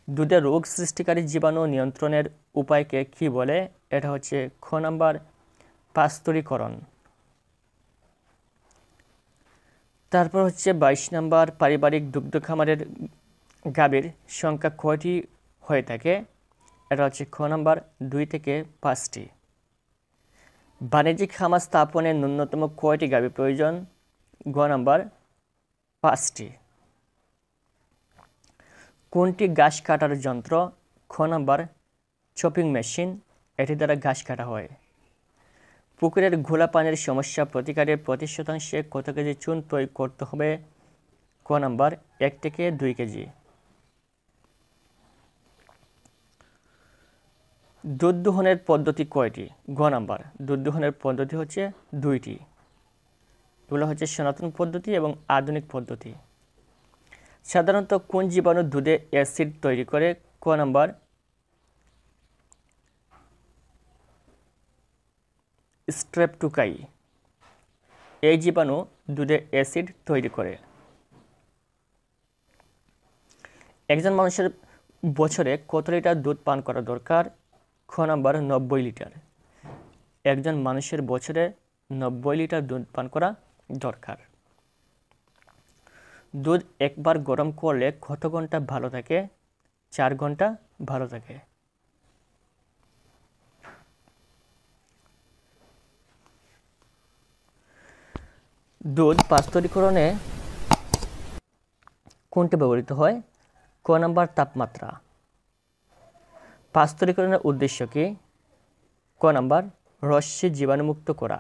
দুধে রোগ সৃষ্টিকারী জীবাণু নিয়ন্ত্রণের উপায়কে কি বলে? এটা হচ্ছে খ নাম্বার পাস্তুরীকরণ। তারপর হচ্ছে 22 নাম্বার, পারিবারিক দুগ্ধ খামারের গাভীর সংখ্যা কয়টি হয়ে থাকে? এটা হচ্ছে খ নাম্বার 2 থেকে 5টি। বাণিজ্যিক খামার স্থাপনে ন্যূনতম কয়টি গাভী প্রয়োজন? গ নাম্বার 5টি। কোনটি ঘাস কাটার যন্ত্র? খ নাম্বার চপিং মেশিন, এটি দ্বারা ঘাস কাটা হয়। পুকুরের ঘোলা পানির সমস্যা প্রতিকারে প্রতি শতাংশে কত কেজি চুন প্রয়োগ করতে হবে? ক নাম্বার 1 থেকে 2 কেজি। দুধ দোহনের পদ্ধতি কয়টি? ঘ নাম্বার দুধ দোহনের পদ্ধতি হচ্ছে 2টি। এগুলো হচ্ছে সনাতন পদ্ধতি এবং আধুনিক পদ্ধতি। সাধারণত কোন জীবাণু দুধে অ্যাসিড তৈরি করে? ক নাম্বার স্ট্রেপ্টোকাই, এই জীবাণু দুধে অ্যাসিড তৈরি করে। একজন মানুষের বছরে কত লিটার দুধ পান করা দরকার? খ নাম্বার 90 লিটার। একজন মানুষের বছরে 90 লিটার দুধ পান করা দরকার। দুধ একবার গরম করলে কত ঘন্টা ভালো থাকে? 4 ঘন্টা ভালো থাকে। দুধ পাস্তুরীকরণে কোনটি ব্যবহৃত হয়? ক নাম্বার তাপমাত্রা। পাস্তুরীকরণের উদ্দেশ্য কি? ক নাম্বার রশ্মি জীবাণুমুক্ত করা।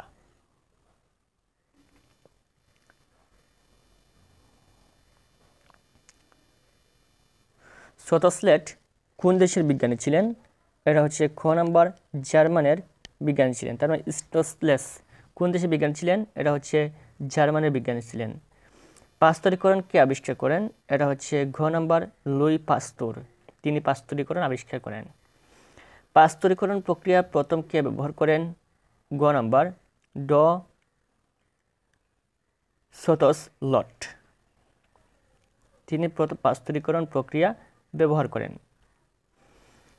সোতস্লেট কোন দেশের বিজ্ঞানী ছিলেন? এটা হচ্ছে খ নাম্বার জার্মানের বিজ্ঞানী ছিলেন। তার মানে স্টোসলেস কোন দেশের বিজ্ঞানী ছিলেন? এটা হচ্ছে জার্মানের বিজ্ঞানী ছিলেন। পাস্তুরীকরণ কে আবিষ্কার করেন? এটা হচ্ছে ঘ নাম্বার লুই পাস্তুর, তিনি পাস্তুরীকরণ আবিষ্কার করেন। পাস্তুরীকরণ প্রক্রিয়া প্রথম কে ব্যবহার করেন? গ নাম্বার ড সোতস্লট, তিনি প্রথম পাস্তুরীকরণ প্রক্রিয়া ব্যবহার করেন।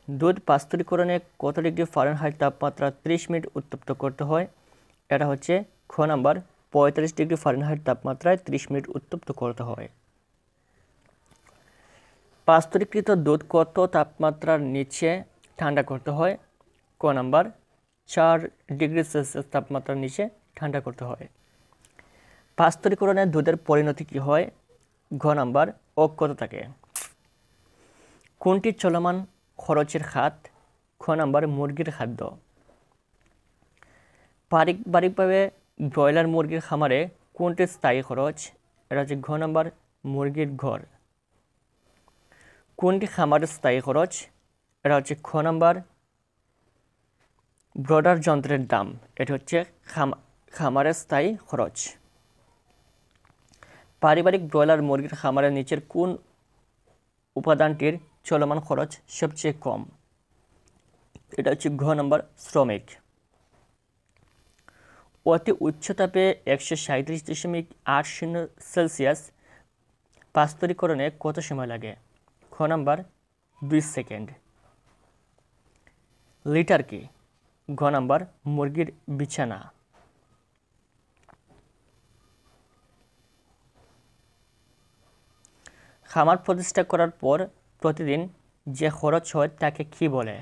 দুধ পাস্তুরীকরণে কত ডিগ্রি ফারেনহাইট তাপমাত্রা 30 মিনিট উত্তপ্ত করতে হয়? এটা হচ্ছে খ নাম্বার 45 ডিগ্রি ফারেনহাইট তাপমাত্রায় 30 মিনিট উত্তপ্ত করতে হয়। পাস্তুরীকৃত দুধ কত তাপমাত্রার নিচে ঠান্ডা করতে হয়? ক নাম্বার 4 ডিগ্রি সেলসিয়াস তাপমাত্রার নিচে ঠান্ডা করতে হয়। পাস্তুরীকরণে দুধের পরিণতি কি হয়? ঘ নাম্বার অক্ষত থাকে। কোনটি চলমান খরচের খাত? খ নাম্বার মুরগির খাদ্য। পারিবারিকভাবে ব্রয়লার মুরগির খামারে কোনটি স্থায়ী খরচ? এটা হচ্ছে ঘ নাম্বার মুরগির ঘর। কোনটি খামারের স্থায়ী খরচ? এটা হচ্ছে খ নাম্বার ব্রডার যন্ত্রের দাম, এটা হচ্ছে খামারের স্থায়ী খরচ। পারিবারিক ব্রয়লার মুরগির খামারের নিচের কোন উপাদানটির চলমান খরচ সবচেয়ে কম? এটা হচ্ছে ঘ নাম্বার শ্রমিক। অতি উচ্চ তাপে 137.80 সেলসিয়াস পাস্তুরীকরণে কত সময় লাগে? খ নাম্বার 2 সেকেন্ড। লিটার কি? ঘ নাম্বার মুরগির বিছানা। খামার প্রতিষ্ঠা করার পর প্রতিদিন যে খরচ হয় তাকে কি বলে?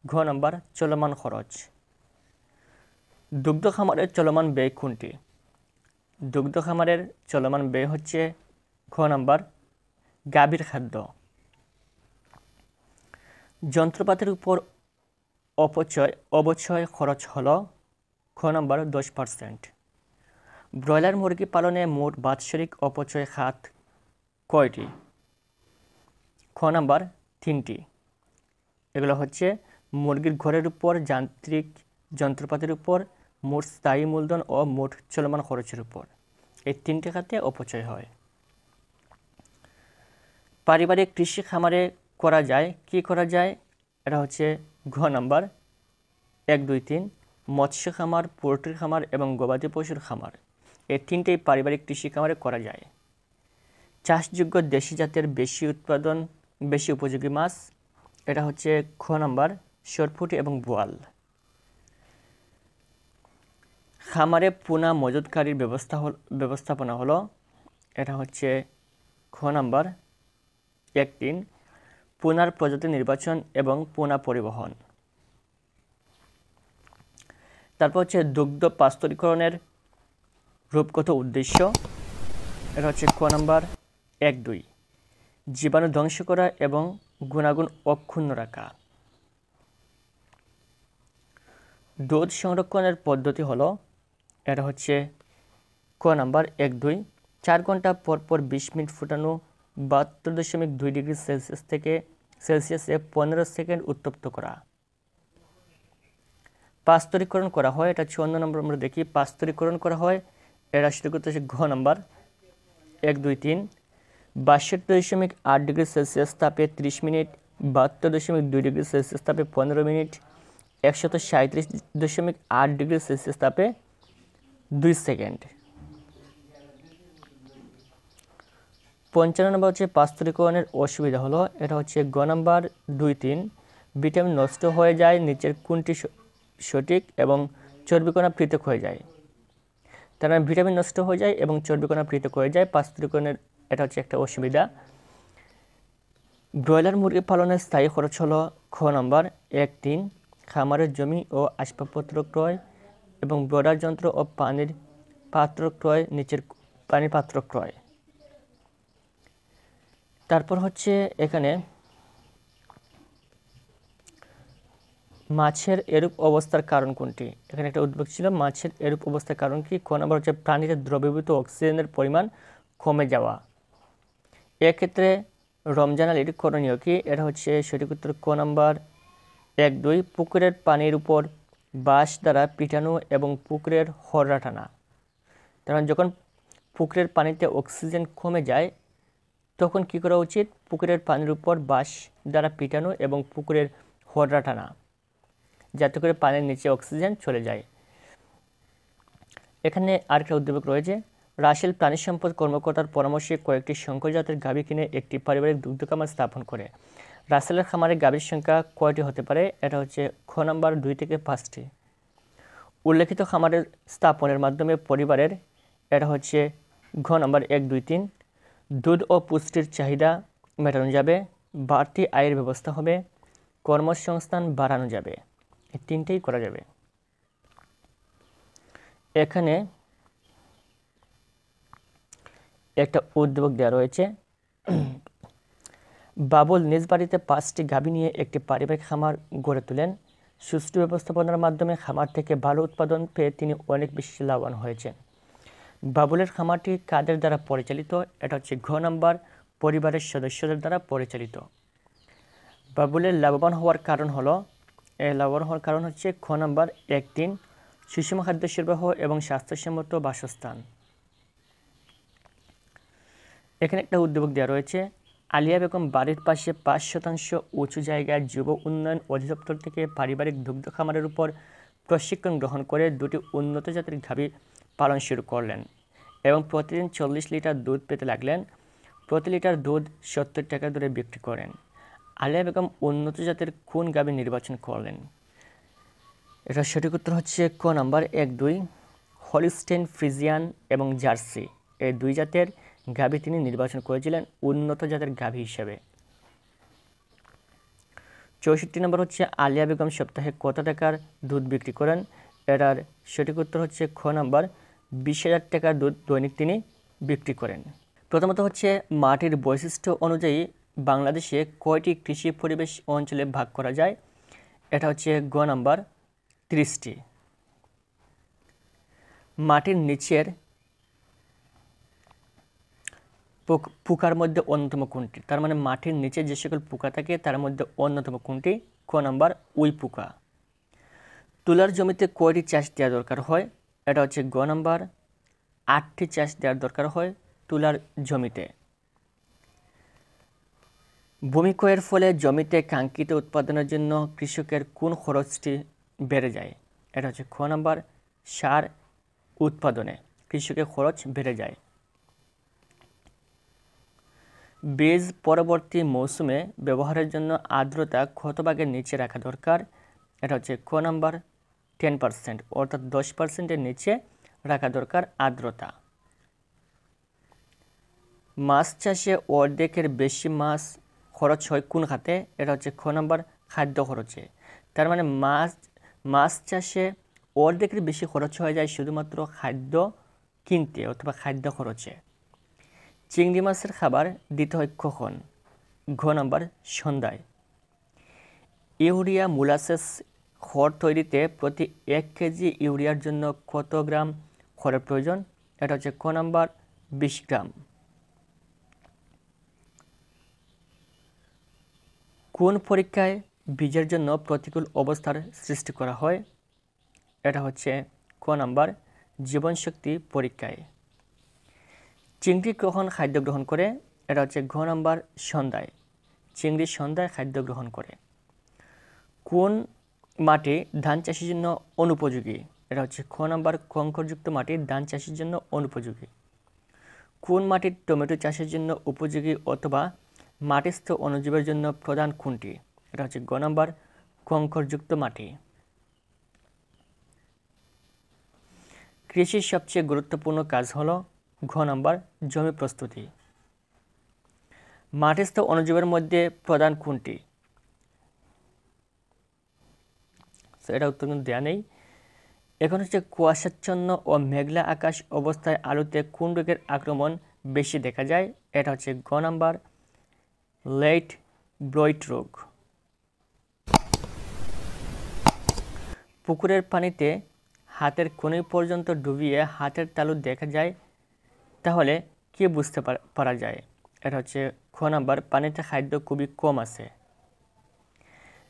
ঘ নাম্বার চলমান খরচ। দুগ্ধ খামারের চলমান ব্যয় কোনটি? দুগ্ধ খামারের চলমান ব্যয় হচ্ছে ঘ নাম্বার গাভীর খাদ্য। যন্ত্রপাতির উপর অবচয় খরচ হল খ নাম্বার 10%। ব্রয়লার মুরগি পালনে মোট বাৎসরিক অপচয় খাত কয়টি? খ নাম্বার 3টি। এগুলো হচ্ছে মুরগির ঘরের উপর, যান্ত্রিক যন্ত্রপাতির উপর, মোট স্থায়ী মূলধন ও মোট চলমান খরচের উপর, এই 3টে খাতে অপচয় হয়। পারিবারিক কৃষি খামারে করা যায় কি করা যায়? এটা হচ্ছে ঘ নাম্বার 1, 2, 3 মৎস্য খামার, পোল্ট্রি খামার এবং গবাদি পশুর খামার, এই তিনটেই পারিবারিক কৃষি খামারে করা যায়। চাষযোগ্য দেশি জাতের বেশি উপযোগী মাছ, এটা হচ্ছে খ নাম্বার সরপুঁটি এবং বোয়াল। খামারে পোনা মজুতকারীর ব্যবস্থাপনা হলো, এটা হচ্ছে খ নাম্বার 1, 3 পোনার প্রজাতি নির্বাচন এবং পোনা পরিবহন। তারপর হচ্ছে দুগ্ধ পাস্তরীকরণের রূপগত উদ্দেশ্য, এটা হচ্ছে ক নাম্বার 1, 2 জীবাণু ধ্বংস করা এবং গুণাগুণ অক্ষুণ্ণ রাখা। দুধ সংরক্ষণের পদ্ধতি হলো, এটা হচ্ছে ক নাম্বার 1, 2 4 ঘন্টা পর পর 20 মিনিট ফুটানো 72.2 ডিগ্রি সেলসিয়াসে 15 সেকেন্ড উত্তপ্ত করা। পাস্তরীকরণ করা হয়, এটা 54 নম্বর আমরা দেখি। পাস্তরীকরণ করা হয়, এটা শুরু করতে হচ্ছে ঘ নাম্বার 1, 2, 3 62.8 ডিগ্রি সেলসিয়াস তাপে 30 মিনিট, 72.2 ডিগ্রি সেলসিয়াস তাপে 15 মিনিট, 137.8 ডিগ্রি সেলসিয়াস তাপে 2 সেকেন্ড। 55 নম্বর হচ্ছে পাস্তরীকরণের অসুবিধা হলো, এটা হচ্ছে গ নাম্বার 2, 3 ভিটামিন নষ্ট হয়ে যায়, নিচের কোনটি সঠিক এবং চর্বিকণা পৃথক হয়ে যায়। তার মানে ভিটামিন নষ্ট হয়ে যায় এবং চর্বিকণা পৃথক হয়ে যায়। পাস্তরীকরণের এটা হচ্ছে একটা অসুবিধা। ব্রয়লার মুরগি পালনের স্থায়ী খরচ হলো খ নাম্বার 1, 3 খামারের জমি ও আসবাবপত্র ক্রয় এবং ব্রয়লার যন্ত্র ও পানির পাত্র ক্রয়, নিচের পানির পাত্র ক্রয়। তারপর হচ্ছে এখানে মাছের এরূপ অবস্থার কারণ কোনটি। এখানে একটা উদ্বেগ ছিল, মাছের এরূপ অবস্থার কারণ কি। ক নম্বর হচ্ছে প্রাণীতে দ্রবীভূত অক্সিজেনের পরিমাণ কমে যাওয়া। এক্ষেত্রে রমজান আলীর করণীয় কি, এটা হচ্ছে সঠিক উত্তর ক নম্বর 1, 2 পুকুরের পানির উপর বাঁশ দ্বারা পিটানো এবং পুকুরের হররা টানা। কারণ যখন পুকুরের পানিতে অক্সিজেন কমে যায় তখন কি করা উচিত, পুকুরের পানির উপর বাঁশ দ্বারা পিটানো এবং পুকুরের হররা টানা, যাতে করে পানির নিচে অক্সিজেন চলে যায়। এখানে আরেকটা উদ্যোগ রয়েছে, রাসেল প্রাণী সম্পদ কর্মকর্তার পরামর্শে কয়েকটি শঙ্কর জাতের গাভী কিনে একটি পারিবারিক দুগ্ধ খামার স্থাপন করে। রাসেলের খামারে গাভীর সংখ্যা কয়টি হতে পারে, এটা হচ্ছে খ নাম্বার 2 থেকে 5টি। উল্লেখিত খামারের স্থাপনের মাধ্যমে পরিবারের, এটা হচ্ছে ঘ নাম্বার 1, 2, 3 দুধ ও পুষ্টির চাহিদা মেটানো যাবে, বাড়তি আয়ের ব্যবস্থা হবে, কর্মসংস্থান বাড়ানো যাবে। এই তিনটেই করা যাবে। এখানে একটা উদ্যোগ দেওয়া রয়েছে, বাবুল নিজ বাড়িতে 5টি গাভী নিয়ে একটি পারিবারিক খামার গড়ে তোলেন। সুষ্ঠু ব্যবস্থাপনার মাধ্যমে খামার থেকে ভালো উৎপাদন পেয়ে তিনি অনেক বেশি লাভবান হয়েছেন। বাবুলের খামারটি কাদের দ্বারা পরিচালিত, এটা হচ্ছে ঘ নাম্বার পরিবারের সদস্যদের দ্বারা পরিচালিত। বাবুলের লাভবান হওয়ার কারণ হচ্ছে খ নাম্বার 1, 3 সুষম খাদ্য সরবরাহ এবং স্বাস্থ্যসম্মত বাসস্থান। এখানে একটা উদ্যোগ দেওয়া রয়েছে, আলিয়া বেগম বাড়ির পাশে 5% উঁচু জায়গায় যুব উন্নয়ন অধিদপ্তর থেকে পারিবারিক দুগ্ধ খামারের উপর প্রশিক্ষণ গ্রহণ করে 2টি উন্নত জাতের গাভী পালন শুরু করলেন এবং প্রতিদিন 40 লিটার দুধ পেতে লাগলেন। প্রতি লিটার দুধ 70 টাকা দরে বিক্রি করেন। আলিয়া বেগম উন্নত জাতের কোন গাভী নির্বাচন করলেন, এটা সঠিক উত্তর হচ্ছে ক নাম্বার 1, 2 হলিস্টেইন ফ্রিজিয়ান এবং জার্সি, এই 2 জাতের গাভী তিনি নির্বাচন করেছিলেন উন্নত জাতের গাভী হিসেবে। 64 নম্বর হচ্ছে আলিয়া বেগম সপ্তাহে কত টাকার দুধ বিক্রি করেন, এটার সঠিক উত্তর হচ্ছে খ নাম্বার 20,000 টাকার দুধ দৈনিক তিনি বিক্রি করেন। প্রথমত হচ্ছে মাটির বৈশিষ্ট্য অনুযায়ী বাংলাদেশে কয়টি কৃষি পরিবেশ অঞ্চলে ভাগ করা যায়, এটা হচ্ছে গ নাম্বার 30টি। মাটির নিচের পোকার মধ্যে অন্যতম কোনটি, তার মানে মাটির নিচে যে সকল পোকা থাকে তার মধ্যে অন্যতম কোনটি, ক নাম্বার উই পোকা। তুলার জমিতে কয়টি চাষ দেওয়া দরকার হয়, এটা হচ্ছে গ নাম্বার 8টি চাষ দেওয়ার দরকার হয় তুলার জমিতে। ভূমি ক্ষয়ের ফলে জমিতে কাঙ্ক্ষিত উৎপাদনের জন্য কৃষকের কোন খরচটি বেড়ে যায়। এটা হচ্ছে খ নাম্বার, সার উৎপাদনে কৃষকের খরচ বেড়ে যায়। বীজ পরবর্তী মৌসুমে ব্যবহারের জন্য আর্দ্রতা কত ভাগের নিচে রাখা দরকার? এটা হচ্ছে ক নাম্বার 10%, অর্থাৎ 10%-এর নিচে রাখা দরকার আর্দ্রতা। মাছ চাষে অর্ধেকের বেশি মাছ খরচ হয় কোন খাতে? এটা হচ্ছে খ নাম্বার খাদ্য খরচে। তার মানে মাছ চাষে অর্ধেকের বেশি খরচ হয়ে যায় শুধুমাত্র খাদ্য কিনতে অথবা খাদ্য খরচে। চিংড়ি মাছের খাবার দিতে হয় কখন? ঘ নাম্বার সন্ধ্যায়। ইউরিয়া মোলাসেস খড় তৈরিতে প্রতি 1 কেজি ইউরিয়ার জন্য কত গ্রাম খড়ের প্রয়োজন? এটা হচ্ছে ক নাম্বার 20 গ্রাম। কোন পরীক্ষায় বীজের জন্য প্রতিকূল অবস্থার সৃষ্টি করা হয়? এটা হচ্ছে ক নাম্বার জীবনশক্তি পরীক্ষায়। চিংড়ি কখন খাদ্য গ্রহণ করে? এটা হচ্ছে ঘ নাম্বার সন্ধ্যায়। চিংড়ি সন্ধ্যায় খাদ্য গ্রহণ করে। কোন মাটি ধান চাষের জন্য অনুপযোগী? এটা হচ্ছে খ নাম্বার কংকরযুক্ত মাটি ধান চাষের জন্য অনুপযোগী। কোন মাটি টমেটো চাষের জন্য উপযোগী অথবা মাটিস্থ অণুজীবের জন্য প্রধান কোনটি? এটা হচ্ছে গ নাম্বার কংকরযুক্ত মাটি। কৃষির সবচেয়ে গুরুত্বপূর্ণ কাজ হলো ঘ নাম্বার জমি প্রস্তুতি। মাটিস্থ অণুজীবের মধ্যে প্রধান কোনটি? এটা উত্তর কিন্তু দেওয়া নেই। এখন হচ্ছে কুয়াশাচ্ছন্ন ও মেঘলা আকাশ অবস্থায় আলুতে কোন রোগের আক্রমণ বেশি দেখা যায়? এটা হচ্ছে গ নাম্বার লেট ব্লাইট রোগ। পুকুরের পানিতে হাতের কনুই পর্যন্ত ডুবিয়ে হাতের তালু দেখা যায়, তাহলে কি বুঝতে পারা যায়? এটা হচ্ছে খ নাম্বার পানিতে খাদ্য খুবই কম আছে।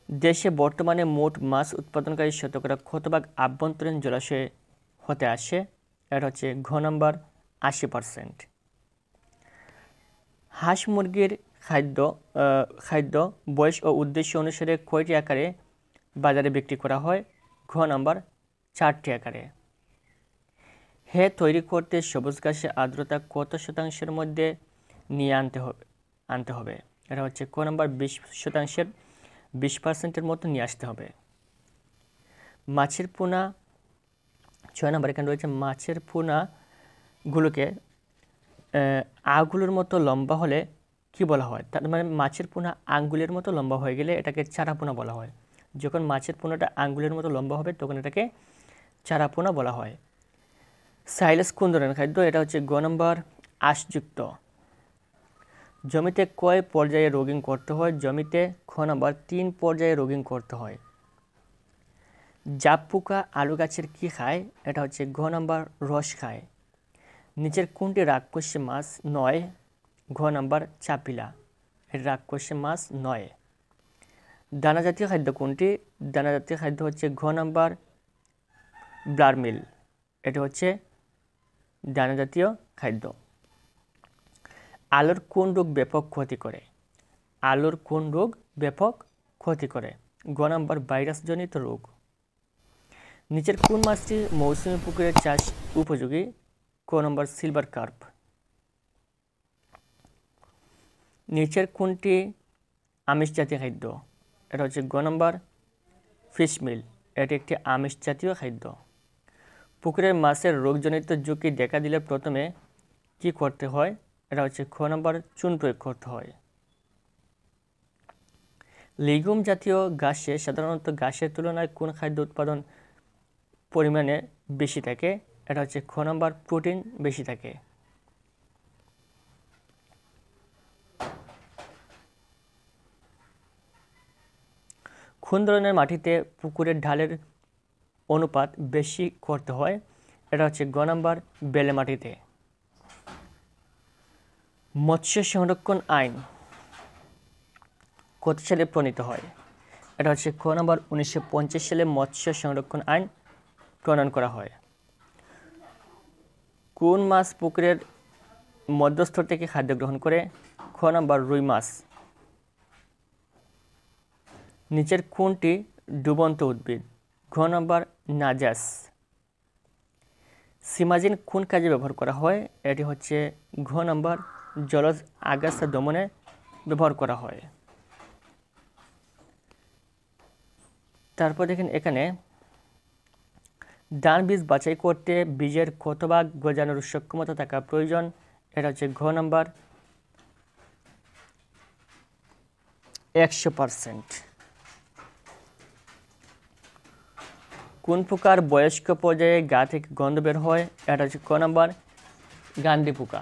দেশে বর্তমানে মোট মাছ উৎপাদনকারী শতকরা কত ভাগ আভ্যন্তরীণ জলাশয় হতে আসে? এটা হচ্ছে ঘ নাম্বার 80%। হাঁস মুরগির খাদ্য বয়স ও উদ্দেশ্য অনুসারে কয়টি আকারে বাজারে বিক্রি করা হয়? ঘ নাম্বার 4টি আকারে। তৈরি করতে সবুজ ঘাসে আর্দ্রতা কত শতাংশের মধ্যে নিয়ে আনতে হবে? এটা হচ্ছে ক নাম্বার 20%-এর মতো নিয়ে আসতে হবে। মাছের পোনা 6 নাম্বার এখানে রয়েছে মাছের পোনাগুলোকে আগুলোর মতো লম্বা হলে কি বলা হয়? তার মানে মাছের পোনা আঙ্গুলের মতো লম্বা হয়ে গেলে এটাকে চারাপোনা বলা হয়। যখন মাছের পোনাটা আঙ্গুলের মতো লম্বা হবে তখন এটাকে চারাপোনা বলা হয়। সাইলেজ কোন ধরনের খাদ্য? এটা হচ্ছে গ নাম্বার আঁশযুক্ত। জমিতে কয় পর্যায়ে রোগিং করতে হয়? জমিতে খ নাম্বার 3 পর্যায়ে রোগিং করতে হয়। জাপ পোকা আলু গাছের কি খায়? এটা হচ্ছে ঘ নাম্বার রস খায়। নিচের কোনটি রাক্ষসী মাছ নয়? ঘ নাম্বার চাপিলা। রাক্ষসী মাছ নয়। দানা জাতীয় খাদ্য কোনটি? দানা জাতীয় খাদ্য হচ্ছে ঘ নাম্বার ব্লারমিল। এটা হচ্ছে দানা জাতীয় খাদ্য। আলুর কোন রোগ ব্যাপক ক্ষতি করে? আলুর কোন রোগ ব্যাপক ক্ষতি করে? গ নাম্বার ভাইরাসজনিত রোগ। নিচের কোন মাছটি মৌসুমী পুকুরের চাষ উপযোগী? ক নম্বর সিলভার কার্প। নিচের কোনটি আমিষ জাতীয় খাদ্য? এটা হচ্ছে গ নম্বর ফিশ মিল। এটি একটি আমিষ জাতীয় খাদ্য। পুকুরের মাছের রোগজনিত ঝুঁকি দেখা দিলে প্রথমে কি করতে হয়? এটা হচ্ছে খ নম্বর চুন প্রয়োগ করতে হয়। লিগুম জাতীয় ঘাসে সাধারণত ঘাসের তুলনায় কোন খাদ্য উৎপাদন পরিমাণে বেশি থাকে? এটা হচ্ছে খ নম্বর প্রোটিন বেশি থাকে। কোন ধরনের মাটিতে পুকুরের ঢালের অনুপাত বেশি করতে হয়? এটা হচ্ছে গ নম্বর বেলে মাটিতে। মৎস্য সংরক্ষণ আইন কত সালে প্রণীত হয়? এটা হচ্ছে খ নম্বর 1950 সালে মৎস্য সংরক্ষণ আইন প্রণয়ন করা হয়। কোন মাছ পুকুরের মধ্যস্থল থেকে খাদ্য গ্রহণ করে? খ নম্বর রুই মাছ। নিচের কোনটি ডুবন্ত উদ্ভিদ? ঘ নম্বর নাজাস। সিমাজিন কোন কাজে ব্যবহার করা হয়? এটি হচ্ছে ঘ নম্বর জলজ আগাছা দমনে ব্যবহার করা হয়। তারপর দেখেন এখানে ধান বীজ বাছাই করতে বীজের কত ভাগ গজানোর সক্ষমতা থাকা প্রয়োজন? এটা হচ্ছে ঘ নম্বর 100%। কোন প্রকার বয়স্ক পর্যায়ে গা থেকে গন্ধ বের হয়? এটা হচ্ছে ক নম্বর গান্ধী পোকা।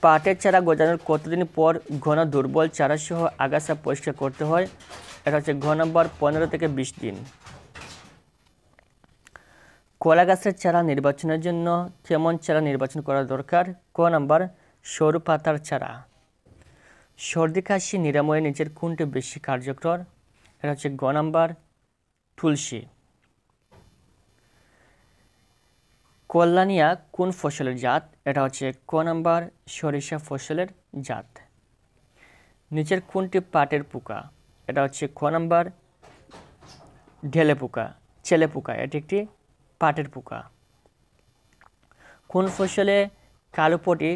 পাটের চারা গজানোর কতদিন পর ঘন দুর্বল চারা সহ আগাছা পরিষ্কার করতে হয়? এটা হচ্ছে ঘ নম্বর 15 থেকে 20 দিন। কলা গাছের চারা নির্বাচনের জন্য কেমন চারা নির্বাচন করা দরকার? ক নম্বর সরু পাতার চারা। সর্দি কাশি নিরাময়ে নিচের কোনটি বেশি কার্যকর? এটা হচ্ছে গ নম্বর তুলসী। কল্যাণিয়া কোন ফসলের জাত? এটা হচ্ছে ক নম্বর সরিষা ফসলের জাত। নিচের কোনটি পাটের পোকা? এটা হচ্ছে খ নম্বর ঢেলে পোকা, চেলে পোকা। এটি একটি পাটের পোকা। কোন ফসলে কালোপটি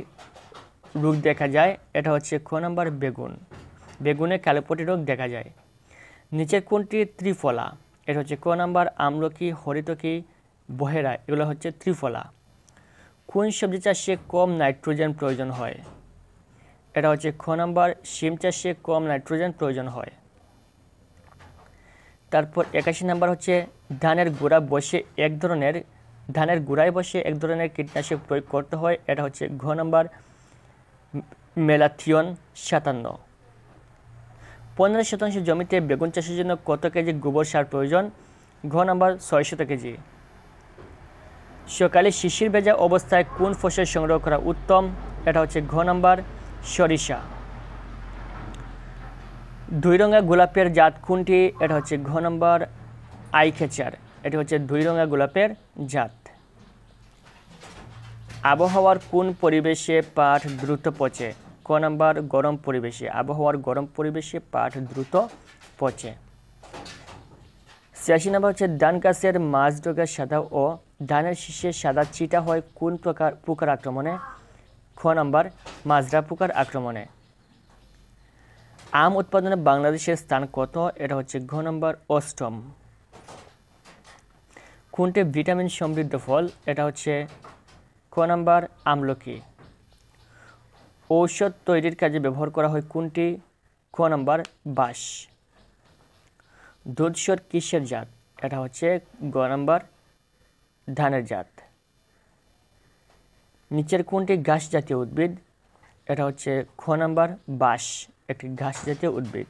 রোগ দেখা যায়? এটা হচ্ছে খ নম্বর বেগুন। বেগুনে কালোপটি রোগ দেখা যায়। নিচের কোনটি ত্রিফলা? এটা হচ্ছে ক নম্বর আমলকি, হরিতকি, বহেরা। এগুলো হচ্ছে ত্রিফলা। কোন সবজি চাষে কম নাইট্রোজেন প্রয়োজন হয়? এটা হচ্ছে খ নম্বর শিম চাষে কম নাইট্রোজেন প্রয়োজন হয়। তারপর 81 নম্বর হচ্ছে ধানের গোড়ায় বসে এক ধরনের কীটনাশক প্রয়োগ করতে হয়। এটা হচ্ছে ঘ নম্বর মেলাথিয়ন 57। 15% জমিতে বেগুন চাষের জন্য কত কেজি গোবর সার প্রয়োজন? ঘ নম্বর 600 কেজি। সকালে শিশির ভেজা অবস্থায় কোন ফসল সংগ্রহ করা উত্তম? এটা হচ্ছে ঘ নম্বর সরিষা। দুই রঙা গোলাপের জাত কোনটি? এটা হচ্ছে ঘ নম্বর আইখেচার। এটি হচ্ছে দুই রঙা গোলাপের জাত। আবহাওয়ার কোন পরিবেশে পাট দ্রুত পচে? ক নম্বর গরম পরিবেশে। আবহাওয়ার গরম পরিবেশে পাট দ্রুত পচে। 86 নম্বর হচ্ছে ধান গাছের মাঝ ডগা সাদা ও ধানের শীষে সাদা চিটা হয় কোন প্রকার পোকার আক্রমণে? খ নম্বর মাজরা পোকার আক্রমণে। আম উৎপাদনে বাংলাদেশের স্থান কত? এটা হচ্ছে ঘ নম্বর 8ম। কোনটি ভিটামিন সমৃদ্ধ ফল? এটা হচ্ছে ক নম্বর আমলকি। ঔষধ তৈরির কাজে ব্যবহার করা হয় কোনটি? খ নম্বর বাঁশ। দুধসর কিসের জাত? এটা হচ্ছে গ নম্বর ধানের জাত। নিচের কোনটি ঘাস জাতীয় উদ্ভিদ? এটা হচ্ছে খ নম্বর বাঁশ, একটি ঘাস জাতীয় উদ্ভিদ।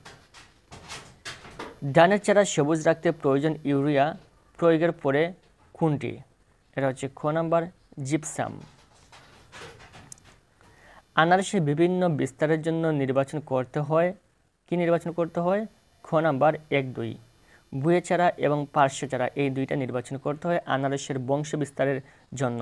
ধানের চারা সবুজ রাখতে প্রয়োজন ইউরিয়া প্রয়োগের পরে কোনটি? এটা হচ্ছে খ নম্বর জিপসাম। আনারসের বিভিন্ন বিস্তারের জন্য নির্বাচন করতে হয় খ নাম্বার 1-2। বুয়ে চারা এবং পার্শ্ব চারা এই দুইটা নির্বাচন করতে হয় আনারসের বংশ বিস্তারের জন্য।